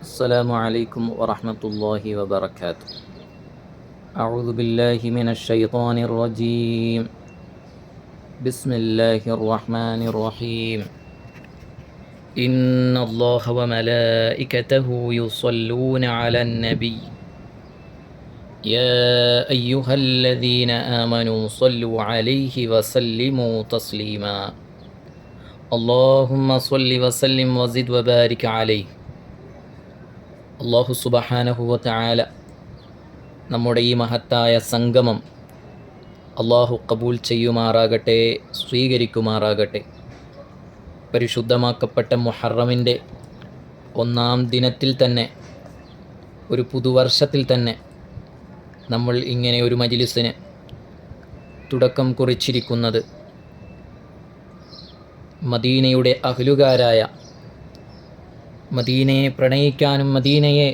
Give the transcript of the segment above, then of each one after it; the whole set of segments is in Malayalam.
السلام عليكم ورحمة الله وبركاته. أعوذ بالله من الشيطان الرجيم. بسم الله الرحمن الرحيم. إن الله وملائكته يصلون على النبي يا أيها الذين آمنوا صلوا عليه وسلموا تسليما. اللهم صل وسلم وزد وبارك عليه. അല്ലാഹു സുബ്ഹാനഹു വ തആല നമ്മുടെ ഈ മഹത്തായ സംഗമം അല്ലാഹു കബൂൽ ചെയ്യുമാറാകട്ടെ, സ്വീകരിക്കുമാറാകട്ടെ. പരിശുദ്ധമാക്കപ്പെട്ട മുഹറമിൻ്റെ 1-ാം ദിനത്തിൽ തന്നെ, ഒരു പുതുവർഷത്തിൽ തന്നെ നമ്മൾ ഇങ്ങനെ ഒരു മജ്‌ലിസിന് തുടക്കം കുറിച്ചിരിക്കുന്നത് മദീനയുടെ അഹ്ലുകാരായ, മദീനയെ പ്രണയിക്കാനും മദീനയെ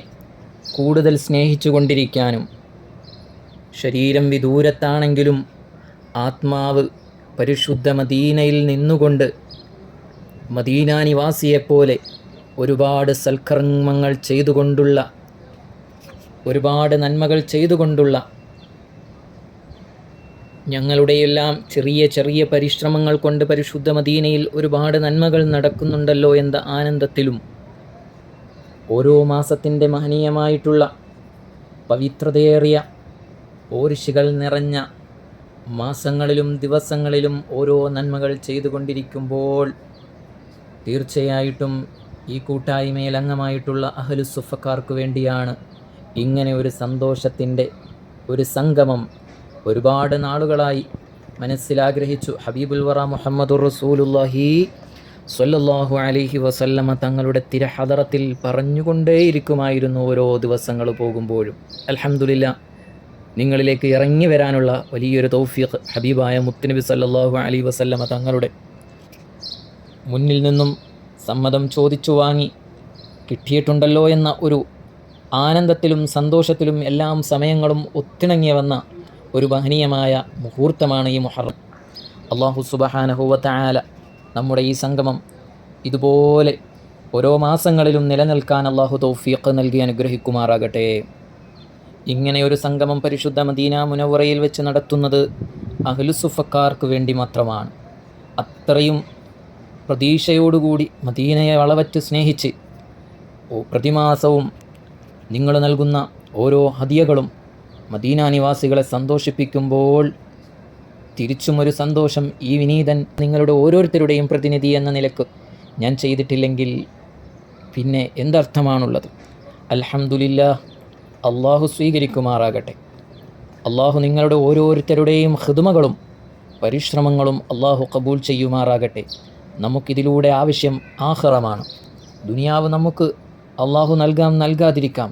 കൂടുതൽ സ്നേഹിച്ചു കൊണ്ടിരിക്കാനും, ശരീരം വിദൂരത്താണെങ്കിലും ആത്മാവ് പരിശുദ്ധ മദീനയിൽ നിന്നുകൊണ്ട് മദീന നിവാസിയെപ്പോലെ ഒരുപാട് സൽക്കർമ്മങ്ങൾ ചെയ്തുകൊണ്ടുള്ള, ഒരുപാട് നന്മകൾ ചെയ്തുകൊണ്ടുള്ള, ഞങ്ങളുടെയെല്ലാം ചെറിയ ചെറിയ പരിശ്രമങ്ങൾ കൊണ്ട് പരിശുദ്ധ മദീനയിൽ ഒരുപാട് നന്മകൾ നടക്കുന്നുണ്ടല്ലോ എന്ന ആനന്ദത്തിലും, ഓരോ മാസത്തിൻ്റെ മഹനീയമായിട്ടുള്ള പവിത്രതയേറിയ പോരിശുകൾ നിറഞ്ഞ മാസങ്ങളിലും ദിവസങ്ങളിലും ഓരോ നന്മകൾ ചെയ്തുകൊണ്ടിരിക്കുമ്പോൾ തീർച്ചയായിട്ടും ഈ കൂട്ടായ്മയിൽ അംഗമായിട്ടുള്ള അഹ്ലുസുഫക്കാർക്ക് വേണ്ടിയാണ് ഇങ്ങനെ ഒരു സന്തോഷത്തിൻ്റെ ഒരു സംഗമം ഒരുപാട് നാളുകളായി മനസ്സിലാഗ്രഹിച്ചു. ഹബീബുൽ വറ മുഹമ്മദുർ റസൂലുള്ളാഹി സ്വല്ലല്ലാഹു അലൈഹി വസല്ലമ തങ്ങളുടെ തിരഹദറത്തിൽ പറഞ്ഞുകൊണ്ടേയിരിക്കുമായിരുന്നു ഓരോ ദിവസങ്ങൾ പോകുമ്പോഴും. അൽഹംദുലില്ലാ, നിങ്ങളിലേക്ക് ഇറങ്ങി വരാനുള്ള വലിയൊരു തൗഫീഖ് ഹബീബായ മുത്തുനബി സല്ലല്ലാഹു അലൈഹി വസല്ലമ തങ്ങളുടെ മുന്നിൽ നിന്നും സമ്മതം ചോദിച്ചു വാങ്ങി കിട്ടിയിട്ടുണ്ടല്ലോ എന്ന ഒരു ആനന്ദത്തിലും സന്തോഷത്തിലും എല്ലാം സമയങ്ങളും ഒത്തിണങ്ങി വന്ന ഒരു മഹനീയമായ മുഹൂർത്തമാണ് ഈ മുഹറം. അല്ലാഹു സുബ്ഹാനഹു വ തആല നമ്മുടെ ഈ സംഗമം ഇതുപോലെ ഓരോ മാസങ്ങളിലും നിലനിൽക്കാൻ അല്ലാഹു തൗഫീഖ് നൽകി അനുഗ്രഹിക്കുമാറാകട്ടെ. ഇങ്ങനെ ഒരു സംഗമം പരിശുദ്ധ മദീന മുനവ്വറയിൽ വെച്ച് നടത്തുന്നത് അഹ്ലുസുഫക്കാർക്ക് വേണ്ടി മാത്രമാണ്. അത്രയും പ്രതീക്ഷയോടുകൂടി മദീനയെ വളവറ്റ് സ്നേഹിച്ച് പ്രതിമാസവും നിങ്ങൾ നൽകുന്ന ഓരോ ഹദിയകളും മദീന നിവാസികളെ സന്തോഷിപ്പിക്കുമ്പോൾ തിരിച്ചും ഒരു സന്തോഷം ഈ വിനീതൻ നിങ്ങളുടെ ഓരോരുത്തരുടെയും പ്രതിനിധി എന്ന നിലക്ക് ഞാൻ ചെയ്തിട്ടില്ലെങ്കിൽ പിന്നെ എന്തർത്ഥമാണുള്ളത്? അൽഹംദുലില്ലാഹ്, അള്ളാഹു സ്വീകരിക്കുമാറാകട്ടെ. അള്ളാഹു നിങ്ങളുടെ ഓരോരുത്തരുടെയും ഖിദ്മകളും പരിശ്രമങ്ങളും അള്ളാഹു കബൂൽ ചെയ്യുമാറാകട്ടെ. നമുക്കിതിലൂടെ ആവശ്യം ആഖിറമാണ്. ദുനിയാവ് നമുക്ക് അള്ളാഹു നൽകാതിരിക്കാം,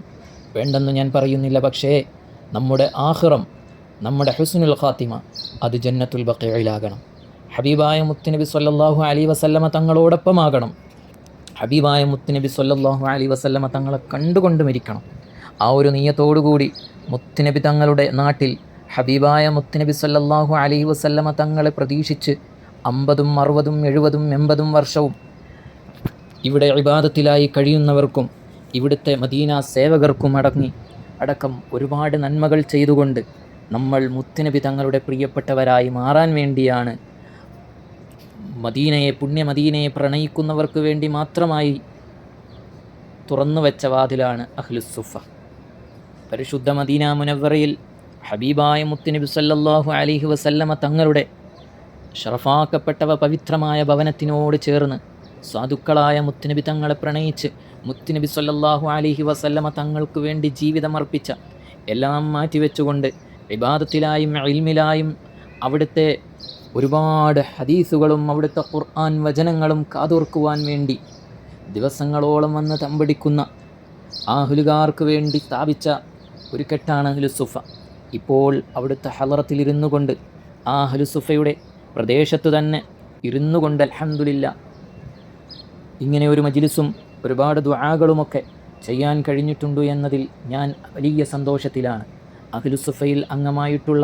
വേണ്ടെന്ന് ഞാൻ പറയുന്നില്ല. പക്ഷേ നമ്മുടെ ആഖിറം, നമ്മുടെ ഹുസ്നുൽ ഖാത്തിമ അത് ജന്നത്തുൽ ബഖീഇലാകണം. ഹബീബായ മുത്തുനബി സ്വല്ലല്ലാഹു അലൈഹി വസല്ലമ തങ്ങളോടൊപ്പമാകണം. ഹബീബായ മുത്തുനബി സ്വല്ലല്ലാഹു അലൈഹി വസല്ലമ തങ്ങളെ കണ്ടുകൊണ്ട് മരിക്കണം. ആ ഒരു നിയ്യത്തോടുകൂടി മുത്തുനബി തങ്ങളുടെ നാട്ടിൽ ഹബീബായ മുത്തുനബി സ്വല്ലല്ലാഹു അലൈഹി വസല്ലമ തങ്ങളെ പ്രതീക്ഷിച്ച് 50, 60, 70, 80 വർഷവും ഇവിടെ ഇബാദത്തിലായി കഴിയുന്നവർക്കും ഇവിടുത്തെ മദീന സേവകർക്കും അടക്കം ഒരുപാട് നന്മകൾ ചെയ്തുകൊണ്ട് നമ്മൾ മുത്തുനബി തങ്ങളുടെ പ്രിയപ്പെട്ടവരായി മാറാൻ വേണ്ടിയാണ് പുണ്യമദീനയെ പ്രണയിക്കുന്നവർക്ക് വേണ്ടി മാത്രമായി തുറന്നു വെച്ച വാതിലാണ് അഹ്ലുസുഫ. പരിശുദ്ധ മദീന മുനവ്വറയിൽ ഹബീബായ മുത്തുനബി സല്ലല്ലാഹു അലൈഹി വസല്ലമ തങ്ങളുടെ ഷറഫാക്കപ്പെട്ടവ പവിത്രമായ ഭവനത്തിനോട് ചേർന്ന് സാധുക്കളായ മുത്തുനബി തങ്ങളെ പ്രണയിച്ച് മുത്തുനബി സല്ലല്ലാഹു അലൈഹി വസല്ലമ തങ്ങൾക്ക് വേണ്ടി ജീവിതമർപ്പിച്ച, എല്ലാം മാറ്റിവെച്ചുകൊണ്ട് ഇബാദത്തിലായും ഇൽമിലായും അവിടുത്തെ ഒരുപാട് ഹദീസുകളും അവിടുത്തെ ഖുർആൻ വചനങ്ങളും കാതോർക്കുവാൻ വേണ്ടി ദിവസങ്ങളോളം വന്ന് തമ്പടിക്കുന്ന അഹ്ലുകാർക്ക് വേണ്ടി സ്ഥാപിച്ച ഒരു കെട്ടാണ് അഹ്ലുസുഫ. ഇപ്പോൾ അവിടുത്തെ ഹളറത്തിലിരുന്നു കൊണ്ട് ആ അഹ്ലുസുഫയുടെ പ്രദേശത്ത് തന്നെ ഇരുന്നു കൊണ്ട് അൽഹംദുലില്ലാ ഇങ്ങനെ ഒരു മജ്‌ലിസും ഒരുപാട് ദുആകളുമൊക്കെ ചെയ്യാൻ കഴിഞ്ഞിട്ടുണ്ട് എന്നതിൽ ഞാൻ വലിയ സന്തോഷത്തിലാണ്. അഹ്ലുസുഫയിൽ അംഗമായിട്ടുള്ള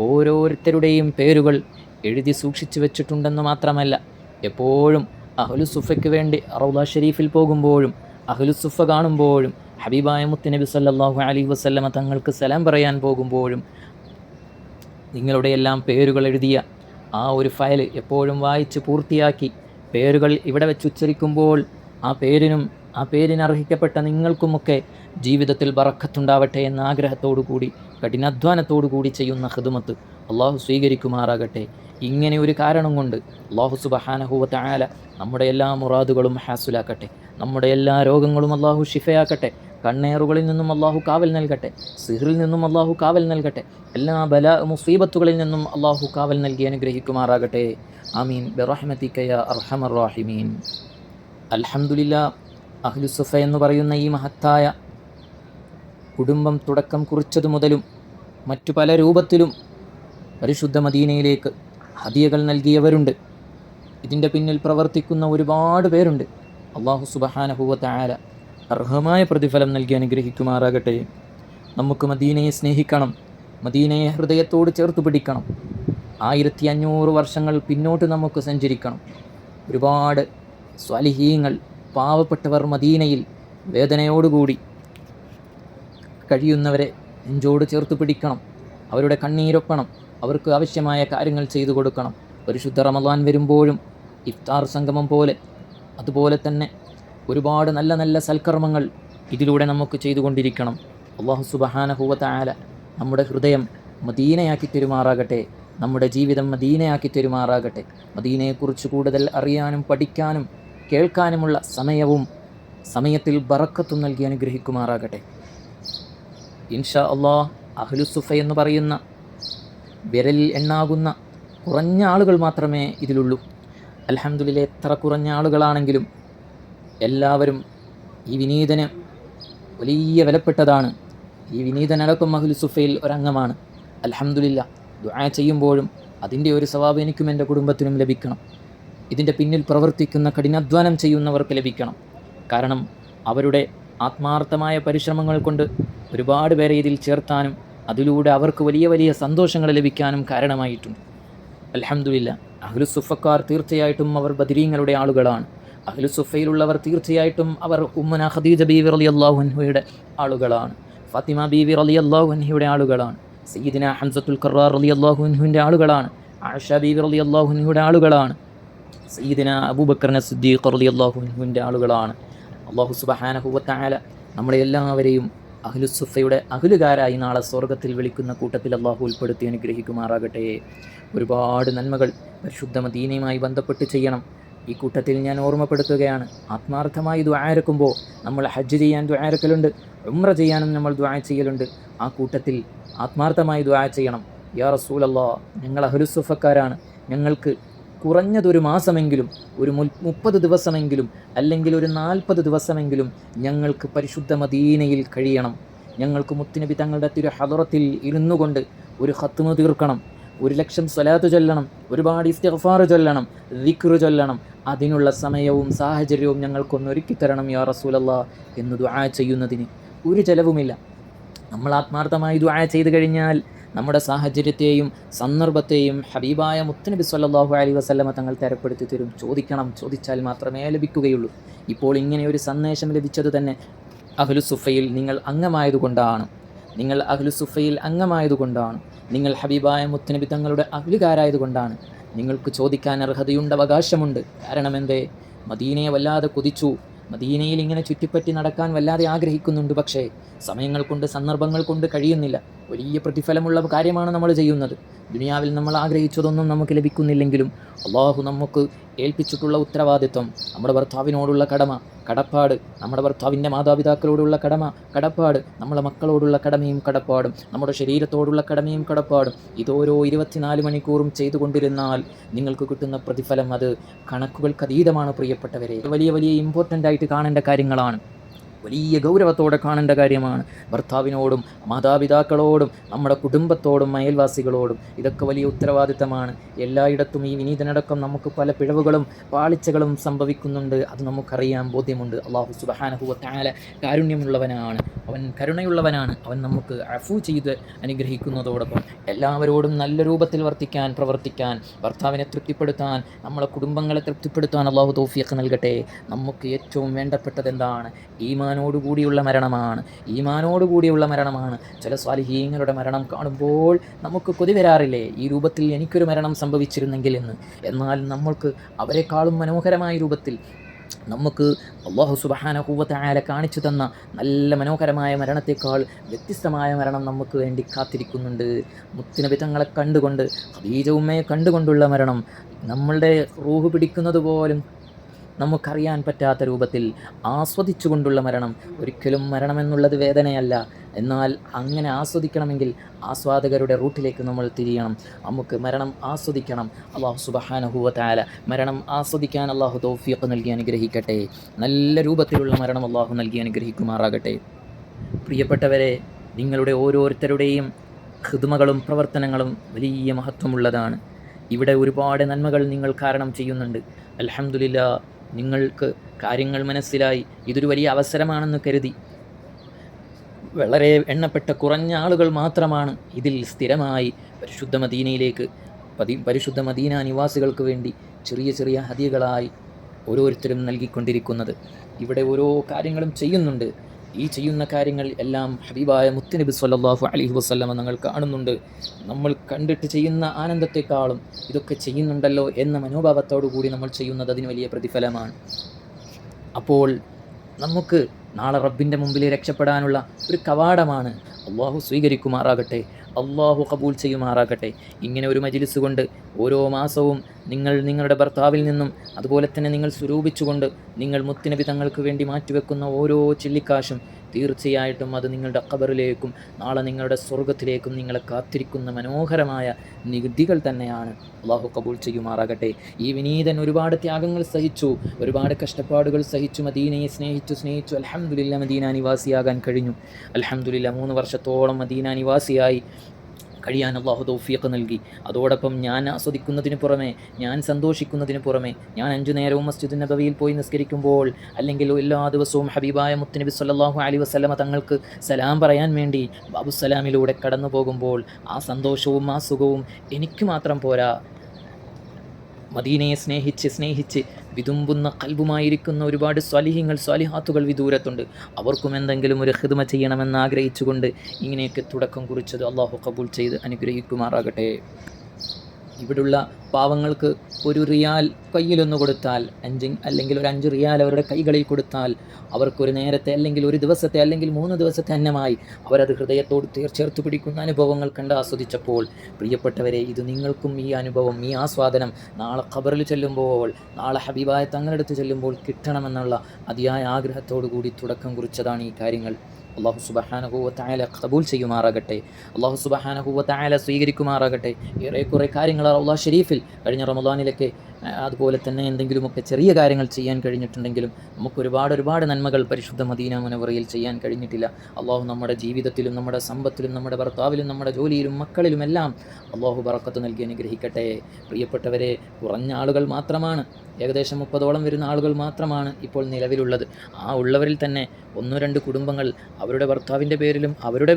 ഓരോരുത്തരുടെയും പേരുകൾ എഴുതി സൂക്ഷിച്ചു വെച്ചിട്ടുണ്ടെന്ന് മാത്രമല്ല, എപ്പോഴും അഹ്ലുസുഫയ്ക്ക് വേണ്ടി റൗള ഷരീഫിൽ പോകുമ്പോഴും അഹ്ലുസുഫ കാണുമ്പോഴും ഹബീബായ മുത്തുനബി സല്ലല്ലാഹു അലൈഹി വസല്ലമ തങ്ങൾക്ക് സലാം പറയാൻ പോകുമ്പോഴും നിങ്ങളുടെ എല്ലാം പേരുകൾ എഴുതിയ ആ ഒരു ഫയൽ എപ്പോഴും വായിച്ച് പൂർത്തിയാക്കി പേരുകൾ ഇവിടെ വെച്ച് ഉച്ചരിക്കുമ്പോൾ ആ പേരിനർഹിക്കപ്പെട്ട നിങ്ങൾക്കുമൊക്കെ ജീവിതത്തിൽ ബറക്കത്തുണ്ടാവട്ടെ എന്ന ആഗ്രഹത്തോടു കൂടി കഠിനാധ്വാനത്തോടു കൂടി ചെയ്യുന്ന ഖിദ്മത്ത് അള്ളാഹു സ്വീകരിക്കുമാറാകട്ടെ. ഇങ്ങനെ ഒരു കാരണം കൊണ്ട് അള്ളാഹു സുബ്ഹാനഹു വ തആല നമ്മുടെ എല്ലാ മുറാദുകളും ഹാസുലാക്കട്ടെ. നമ്മുടെ എല്ലാ രോഗങ്ങളും അള്ളാഹു ഷിഫയാക്കട്ടെ. കണ്ണേറുകളിൽ നിന്നും അള്ളാഹു കാവൽ നൽകട്ടെ. സിഹ്റിൽ നിന്നും അള്ളാഹു കാവൽ നൽകട്ടെ. എല്ലാ മുസീബത്തുകളിൽ നിന്നും അള്ളാഹു കാവൽ നൽകി അനുഗ്രഹിക്കുമാറാകട്ടെ. ആമീൻ ബിറഹ്മതിക യാ അർഹമർ റഹീമീൻ. അൽഹംദുലില്ലാ, അഹ്ലുസുഫ എന്ന് പറയുന്ന ഈ മഹത്തായ കുടുംബം തുടക്കം കുറിച്ചതു മുതലും മറ്റു പല രൂപത്തിലും പരിശുദ്ധ മദീനയിലേക്ക് ഹദിയകൾ നൽകിയവരുണ്ട്. ഇതിൻ്റെ പിന്നിൽ പ്രവർത്തിക്കുന്ന ഒരുപാട് പേരുണ്ട്. അല്ലാഹു സുബ്ഹാനഹു വ തആല അർഹമായ പ്രതിഫലം നൽകി അനുഗ്രഹിക്കുമാറാകട്ടെ. നമുക്ക് മദീനയെ സ്നേഹിക്കണം, മദീനയെ ഹൃദയത്തോട് ചേർത്ത് പിടിക്കണം. 1500 വർഷങ്ങൾ പിന്നോട്ട് നമുക്ക് സഞ്ചരിക്കണം. ഒരുപാട് സ്വാലിഹീങ്ങൾ, പാവപ്പെട്ടവർ മദീനയിൽ വേദനയോടുകൂടി കഴിയുന്നവരെ നെഞ്ചോട് ചേർത്ത് പിടിക്കണം. അവരുടെ കണ്ണീരൊപ്പണം. അവർക്ക് ആവശ്യമായ കാര്യങ്ങൾ ചെയ്തു കൊടുക്കണം. പരിശുദ്ധ റമളാൻ വരുമ്പോഴും ഇഫ്താർ സംഗമം പോലെ, അതുപോലെ തന്നെ ഒരുപാട് നല്ല നല്ല സൽക്കർമ്മങ്ങൾ ഇതിലൂടെ നമുക്ക് ചെയ്തുകൊണ്ടിരിക്കണം. അല്ലാഹു സുബ്ഹാനഹു വ തആല നമ്മുടെ ഹൃദയം മദീനയാക്കി തരുമാറാകട്ടെ. നമ്മുടെ ജീവിതം മദീനയാക്കി തരുമാറാകട്ടെ. മദീനയെക്കുറിച്ച് കൂടുതൽ അറിയാനും പഠിക്കാനും കേൾക്കാനുമുള്ള സമയത്തിൽ ബറക്കത്തും നൽകി അനുഗ്രഹിക്കുമാറാകട്ടെ. ഇൻഷാ അല്ലാഹ് അഹ്ലുസുഫ എന്ന് പറയുന്ന വിരലിൽ എണ്ണാകുന്ന കുറഞ്ഞ ആളുകൾ മാത്രമേ ഇതിലുള്ളൂ. അൽഹംദുലില്ലാഹ്, എത്ര കുറഞ്ഞ ആളുകളാണെങ്കിലും എല്ലാവരും ഈ വിനീതന് വലിയ വിലപ്പെട്ടതാണ്. ഈ വിനീതനടക്കം അഹ്ലുസുഫയിൽ ഒരംഗമാണ്. അൽഹംദുലില്ലാഹ്, ദുആ ചെയ്യുമ്പോഴും അതിൻ്റെ ഒരു സവാബ് എനിക്കും എൻ്റെ കുടുംബത്തിനും ലഭിക്കണം. ഇതിൻ്റെ പിന്നിൽ പ്രവർത്തിക്കുന്ന കഠിനാധ്വാനം ചെയ്യുന്നവർക്ക് ലഭിക്കണം. കാരണം അവരുടെ ആത്മാർത്ഥമായ പരിശ്രമങ്ങൾ കൊണ്ട് ഒരുപാട് പേരെ ഇതിൽ ചേർത്താനും അതിലൂടെ അവർക്ക് വലിയ വലിയ സന്തോഷങ്ങൾ ലഭിക്കാനും കാരണമായിട്ടുണ്ട്. അൽഹംദുലില്ലാഹ്, അഹ്ലുസുഫക്കാർ തീർച്ചയായിട്ടും അവർ ബദരീങ്ങളുടെ ആളുകളാണ്. അഹ്ലുസുഫയിലുള്ളവർ തീർച്ചയായിട്ടും അവർ ഉമ്മന ഖദീജ ബീവി റളിയല്ലാഹു അൻഹയുടെ ആളുകളാണ്. ഫാത്തിമ ബീവി റളിയല്ലാഹു അൻഹയുടെ ആളുകളാണ്. സയ്യിദിന ഹംസത്തുൽ ഖറാർ റളിയല്ലാഹു അൻഹുവിൻ്റെ ആളുകളാണ്. ആയിഷ ബീവി റളിയല്ലാഹു അൻഹയുടെ ആളുകളാണ്. സയ്യിദിന അബൂബക്കർ സിദ്ദീഖ് റളിയല്ലാഹു അൻഹുവിൻ്റെ ആളുകളാണ്. അല്ലാഹു സുബ്ഹാനഹു വ തആല നമ്മളെ എല്ലാവരെയും അഹ്ലുസുഫയുടെ അഹ്ലുകാരായി നാളെ സ്വർഗ്ഗത്തിൽ വിളിക്കുന്ന കൂട്ടത്തിൽ അല്ലാഹു ഉൾപ്പെടുത്തി അനുഗ്രഹിക്കുമാറാകട്ടെ. ഒരുപാട് നന്മകൾ പരിശുദ്ധ മദീനയുമായി ബന്ധപ്പെട്ട് ചെയ്യണം. ഈ കൂട്ടത്തിൽ ഞാൻ ഓർമ്മപ്പെടുത്തുകയാണ്, ആത്മാർത്ഥമായി ദുആ ഇറക്കുമ്പോൾ നമ്മൾ ഹജ്ജ് ചെയ്യാൻ ദുആ ഇറക്കലുണ്ട്, ഉംറ ചെയ്യാനും നമ്മൾ ദുആ ചെയ്യലുണ്ട്. ആ കൂട്ടത്തിൽ ആത്മാർത്ഥമായി ദുആ ചെയ്യണം. യാ റസൂലല്ലാഹ്, ഞങ്ങൾ അഹ്ലുസുഫക്കാരാണ്, ഞങ്ങൾക്ക് കുറഞ്ഞതൊരു മാസമെങ്കിലും, ഒരു 30 ദിവസമെങ്കിലും, അല്ലെങ്കിൽ ഒരു 40 ദിവസമെങ്കിലും ഞങ്ങൾക്ക് പരിശുദ്ധ മദീനയിൽ കഴിയണം. ഞങ്ങൾക്ക് മുത്തുനബി തങ്ങളുടെ തിരു ഹദറത്തിൽ ഇരുന്നു കൊണ്ട് ഒരു ഖത്മ് തീർക്കണം, 1,00,000 സ്വലാത്ത് ചൊല്ലണം, ഒരുപാട് ഇസ്തിഗ്ഫാർ ചൊല്ലണം, ദിക്ർ ചൊല്ലണം. അതിനുള്ള സമയവും സാഹചര്യവും ഞങ്ങൾക്കൊന്ന് ഒരുക്കി തരണം യാ റസൂലല്ലാഹ് എന്ന് ദുആ ചെയ്യുന്നതിന് ഒരു ചെലവുമില്ല. നമ്മൾ ആത്മാർത്ഥമായി ദുആ ചെയ്തു കഴിഞ്ഞാൽ നമ്മുടെ സാഹചര്യത്തെയും സന്ദർഭത്തെയും ഹബീബായ മുത്തുനബി സ്വല്ലല്ലാഹു അലൈഹി വസല്ലമ തങ്ങൾ തരപ്പെടുത്തി തരും. ചോദിച്ചാൽ മാത്രമേ ലഭിക്കുകയുള്ളൂ. ഇപ്പോൾ ഇങ്ങനെ ഒരു സന്ദേശം ലഭിച്ചത് തന്നെ അഹ്ലുസുഫയിൽ നിങ്ങൾ അംഗമായതുകൊണ്ടാണ്. നിങ്ങൾ ഹബീബായ മുത്തുനബി തങ്ങളുടെ അഹ്ലുകാരായതുകൊണ്ടാണ്. നിങ്ങൾക്ക് ചോദിക്കാൻ അർഹതയുണ്ട്, അവകാശമുണ്ട്. കാരണം എന്തേ? മദീനയെ വല്ലാതെ കൊതിച്ചു, മദീനയിൽ ഇങ്ങനെ ചുറ്റിപ്പറ്റി നടക്കാൻ വല്ലാതെ ആഗ്രഹിക്കുന്നുണ്ട്. പക്ഷേ സമയങ്ങൾ കൊണ്ട്, സന്ദർഭങ്ങൾ കൊണ്ട് കഴിയുന്നില്ല. വലിയ പ്രതിഫലമുള്ള കാര്യമാണ് നമ്മൾ ചെയ്യുന്നത്. ദുനിയാവിൽ നമ്മൾ ആഗ്രഹിച്ചതൊന്നും നമുക്ക് ലഭിക്കുന്നില്ലെങ്കിലും അള്ളാഹു നമുക്ക് ഏൽപ്പിച്ചിട്ടുള്ള ഉത്തരവാദിത്വം, നമ്മുടെ ഭർത്താവിനോടുള്ള കടപ്പാട്, നമ്മുടെ ഭർത്താവിൻ്റെ മാതാപിതാക്കളോടുള്ള കടപ്പാട്, നമ്മുടെ മക്കളോടുള്ള കടമയും കടപ്പാടും, നമ്മുടെ ശരീരത്തോടുള്ള കടമയും കടപ്പാടും, ഇതോരോ 24 മണിക്കൂറും ചെയ്തുകൊണ്ടിരുന്നാൽ നിങ്ങൾക്ക് കിട്ടുന്ന പ്രതിഫലം അത് കണക്കുകൾക്കതീതമാണ് പ്രിയപ്പെട്ടവരെ. വലിയ വലിയ ഇമ്പോർട്ടൻ്റ് ആയിട്ട് കാണേണ്ട കാര്യങ്ങളാണ്. വലിയ ഗൗരവത്തോടെ കാണേണ്ട കാര്യമാണ്. ഭർത്താവിനോടും മാതാപിതാക്കളോടും നമ്മുടെ കുടുംബത്തോടും അയൽവാസികളോടും ഇതൊക്കെ വലിയ ഉത്തരവാദിത്തമാണ്. എല്ലായിടത്തും ഈ വിനീതനടക്കം നമുക്ക് പല പിഴവുകളും പാളിച്ചകളും സംഭവിക്കുന്നുണ്ട്. അത് നമുക്കറിയാം, ബോധ്യമുണ്ട്. അല്ലാഹു സുബ്ഹാനഹു വ തആല കാരുണ്യമുള്ളവനാണ്, അവൻ കരുണയുള്ളവനാണ്. അവൻ നമുക്ക് അഫു ചെയ്ത് അനുഗ്രഹിക്കുന്നതോടൊപ്പം എല്ലാവരോടും നല്ല രൂപത്തിൽ പ്രവർത്തിക്കാൻ, ഭർത്താവിനെ തൃപ്തിപ്പെടുത്താൻ, നമ്മളെ കുടുംബങ്ങളെ തൃപ്തിപ്പെടുത്താൻ അല്ലാഹു തൗഫീഖ് നൽകട്ടെ. നമുക്ക് ഏറ്റവും വേണ്ടപ്പെട്ടത് എന്താണ്? ഈമാനോടുകൂടിയുള്ള മരണമാണ്. ചില സ്വാലിഹീങ്ങളുടെ മരണം കാണുമ്പോൾ നമുക്ക് കൊതി വരാറില്ലേ, ഈ രൂപത്തിൽ എനിക്കൊരു മരണം സംഭവിച്ചിരുന്നെങ്കിൽ എന്ന്. എന്നാൽ നമ്മൾക്ക് അവരെക്കാളും മനോഹരമായ രൂപത്തിൽ നമുക്ക് അല്ലാഹു സുബ്ഹാനഹു വ തആല കാണിച്ചു തന്ന നല്ല മനോഹരമായ മരണത്തെക്കാൾ വ്യത്യസ്തമായ മരണം നമുക്ക് വേണ്ടി കാത്തിരിക്കുന്നുണ്ട്. മുത്തുനബി തങ്ങളെ കണ്ടുകൊണ്ട്, ഖദീജ ഉമ്മയെ കണ്ടുകൊണ്ടുള്ള മരണം, നമ്മളുടെ റൂഹ് പിടിക്കുന്നത് പോലും നമുക്കറിയാൻ പറ്റാത്ത രൂപത്തിൽ ആസ്വദിച്ചുകൊണ്ടുള്ള മരണം. ഒരിക്കലും മരണമെന്നുള്ളത് വേദനയല്ല. എന്നാൽ അങ്ങനെ ആസ്വദിക്കണമെങ്കിൽ ആസ്വാദകരുടെ റൂട്ടിലേക്ക് നമ്മൾ തിരിയണം. നമുക്ക് മരണം ആസ്വദിക്കണം. അല്ലാഹു സുബ്ഹാനഹു വ തആല മരണം ആസ്വദിക്കാൻ അല്ലാഹു തൗഫീഖ് നൽകി അനുഗ്രഹിക്കട്ടെ. നല്ല രൂപത്തിലുള്ള മരണം അല്ലാഹു നൽകി അനുഗ്രഹിക്കുമാറാകട്ടെ. പ്രിയപ്പെട്ടവരെ, നിങ്ങളുടെ ഓരോരുത്തരുടെയും ഖിദ്മകളും പ്രവർത്തനങ്ങളും വലിയ മഹത്വമുള്ളതാണ്. ഇവിടെ ഒരുപാട് നന്മകൾ നിങ്ങൾ കാരണം ചെയ്യുന്നുണ്ട്. അൽഹംദുലില്ലാഹ്, നിങ്ങൾക്ക് കാര്യങ്ങൾ മനസ്സിലായി. ഇതൊരു വലിയ അവസരമാണെന്ന് കരുതി വളരെ എണ്ണപ്പെട്ട കുറഞ്ഞ ആളുകൾ മാത്രമാണ് ഇതിൽ സ്ഥിരമായി പരിശുദ്ധ മദീനയിലേക്ക്, പരിശുദ്ധ മദീന നിവാസികൾക്ക് വേണ്ടി ചെറിയ ചെറിയ ഹദിയകളായി ഓരോരുത്തരും നൽകിക്കൊണ്ടിരിക്കുന്നത്. ഇവിടെ ഓരോ കാര്യങ്ങളും ചെയ്യുന്നുണ്ട്. ഈ ചെയ്യുന്ന കാര്യങ്ങൾ എല്ലാം ഹബീബായ മുത്തുനബി സ്വല്ലല്ലാഹു അലൈഹി വസല്ലമ നിങ്ങൾ കാണുന്നുണ്ട്. നമ്മൾ കണ്ടിട്ട് ചെയ്യുന്ന ആനന്ദത്തെക്കാളും ഇതൊക്കെ ചെയ്യുന്നുണ്ടല്ലോ എന്ന മനോഭാവത്തോടു കൂടി നമ്മൾ ചെയ്യുന്നത് അതിന് വലിയ പ്രതിഫലമാണ്. അപ്പോൾ നമുക്ക് നാളെ റബ്ബിൻ്റെ മുമ്പിൽ രക്ഷപ്പെടാനുള്ള ഒരു കവാടമാണ്. അല്ലാഹു സ്വീകരിക്കുമാറാകട്ടെ, അല്ലാഹു കബൂൽ ചെയ്യുമാറാകട്ടെ. ഇങ്ങനെ ഒരു മജ്ലിസ് കൊണ്ട് ഓരോ മാസവും നിങ്ങളുടെ ഭർത്താവിൽ നിന്നും അതുപോലെ തന്നെ നിങ്ങൾ സ്വരൂപിച്ചുകൊണ്ട് നിങ്ങൾ മുത്തുനബി തങ്ങൾക്ക് വേണ്ടി മാറ്റിവെക്കുന്ന ഓരോ ചില്ലിക്കാശും തീർച്ചയായിട്ടും അത് നിങ്ങളുടെ ഖബറിലേക്കും നാളെ നിങ്ങളുടെ സ്വർഗത്തിലേക്കും നിങ്ങളെ കാത്തിരിക്കുന്ന മനോഹരമായ നികുതികൾ തന്നെയാണ്. അല്ലാഹു കബൂൽ ചെയ്യുമാറാകട്ടെ. ഈ വിനീതൻ ഒരുപാട് ത്യാഗങ്ങൾ സഹിച്ചു, ഒരുപാട് കഷ്ടപ്പാടുകൾ സഹിച്ചു, മദീനയെ സ്നേഹിച്ചു അൽഹംദുലില്ലാ മദീന നിവാസിയാകാൻ കഴിഞ്ഞു. അൽഹംദുലില്ലാ 3 വർഷത്തോളം മദീന നിവാസിയായി കഴിയാൻ അല്ലാഹു തൗഫീഖ് നൽകി. അതോടൊപ്പം ഞാൻ ആസ്വദിക്കുന്നതിന് പുറമെ, ഞാൻ സന്തോഷിക്കുന്നതിന് പുറമെ, ഞാൻ 5 നേരവും മസ്ജിദ് നബവിയിൽ പോയി നിസ്കരിക്കുമ്പോൾ, അല്ലെങ്കിൽ എല്ലാ ദിവസവും ഹബീബായ മുത്തുനബി സ്വല്ലല്ലാഹു അലൈഹി വസല്ലമ തങ്ങൾക്ക് സലാം പറയാൻ വേണ്ടി ബാബുസലാമിലൂടെ കടന്നു പോകുമ്പോൾ ആ സന്തോഷവും ആ സുഖവും എനിക്ക് മാത്രം പോരാ, മദീനയെ സ്നേഹിച്ച് വിതുമ്പുന്ന കൽബുമായിരിക്കുന്ന ഒരുപാട് സ്വാലിഹീങ്ങൾ സ്വാലിഹാത്തുകൾ വിദൂരത്തുണ്ട്. അവർക്കും എന്തെങ്കിലും ഒരു ഖിദ്മ ചെയ്യണമെന്ന് ആഗ്രഹിച്ചുകൊണ്ട് ഇങ്ങനെയൊക്കെ തുടക്കം കുറിച്ചത് അല്ലാഹു കബൂൽ ചെയ്ത് അനുഗ്രഹിക്കുമാറാകട്ടെ. ഇവിടുള്ള പാവങ്ങൾക്ക് ഒരു റിയാൽ കയ്യിലൊന്ന് കൊടുത്താൽ, അല്ലെങ്കിൽ ഒരു 5 റിയാൽ അവരുടെ കൈകളിൽ കൊടുത്താൽ അവർക്കൊരു നേരത്തെ അല്ലെങ്കിൽ ഒരു ദിവസത്തെ അല്ലെങ്കിൽ 3 ദിവസത്തെ അന്നമായി അവരത് ഹൃദയത്തോട് ചേർത്ത് പിടിക്കുന്ന അനുഭവങ്ങൾ കണ്ട് ആസ്വദിച്ചപ്പോൾ, പ്രിയപ്പെട്ടവരെ, ഇത് നിങ്ങൾക്കും ഈ അനുഭവം, ഈ ആസ്വാദനം നാളെ ഖബറിൽ ചെല്ലുമ്പോൾ, നാളെ ഹബീബായ തങ്ങളടുത്ത് ചെല്ലുമ്പോൾ കിട്ടണമെന്നുള്ള അതിയായ ആഗ്രഹത്തോടു കൂടി തുടക്കം കുറിച്ചതാണ് ഈ കാര്യങ്ങൾ. അല്ലാഹു സുബ്ഹാനഹു വ തആല ഖബൂൽ ചെയ്യുമാറാകട്ടെ, അല്ലാഹു സുബ്ഹാനഹു വ തആല സ്വീകരിക്കുമാറാകട്ടെ. ഏറെക്കുറെ കാര്യങ്ങൾ റൗള ഷരീഫിൽ കഴിഞ്ഞ റമദാനിലൊക്കെ അതുപോലെ തന്നെ എന്തെങ്കിലുമൊക്കെ ചെറിയ കാര്യങ്ങൾ ചെയ്യാൻ കഴിഞ്ഞിട്ടുണ്ടെങ്കിലും നമുക്ക് ഒരുപാട് നന്മകൾ പരിശുദ്ധ മദീന മുനവറയിൽ ചെയ്യാൻ കഴിഞ്ഞിട്ടില്ല. അല്ലാഹു നമ്മുടെ ജീവിതത്തിലും നമ്മുടെ സമ്പത്തിലും നമ്മുടെ ഭർത്താവിലും നമ്മുടെ ജോലിയിലും മക്കളിലുമെല്ലാം അല്ലാഹു ബറക്കത്ത് നൽകി അനുഗ്രഹിക്കട്ടെ. പ്രിയപ്പെട്ടവരെ, കുറഞ്ഞ ആളുകൾ മാത്രമാണ്, ഏകദേശം 30ഓളം വരുന്ന ആളുകൾ മാത്രമാണ് ഇപ്പോൾ നിലവിലുള്ളത്. ആ ഉള്ളവരിൽ തന്നെ 1-2 കുടുംബങ്ങൾ അവരുടെ ഭർത്താവിൻ്റെ പേരിലും അവരുടെ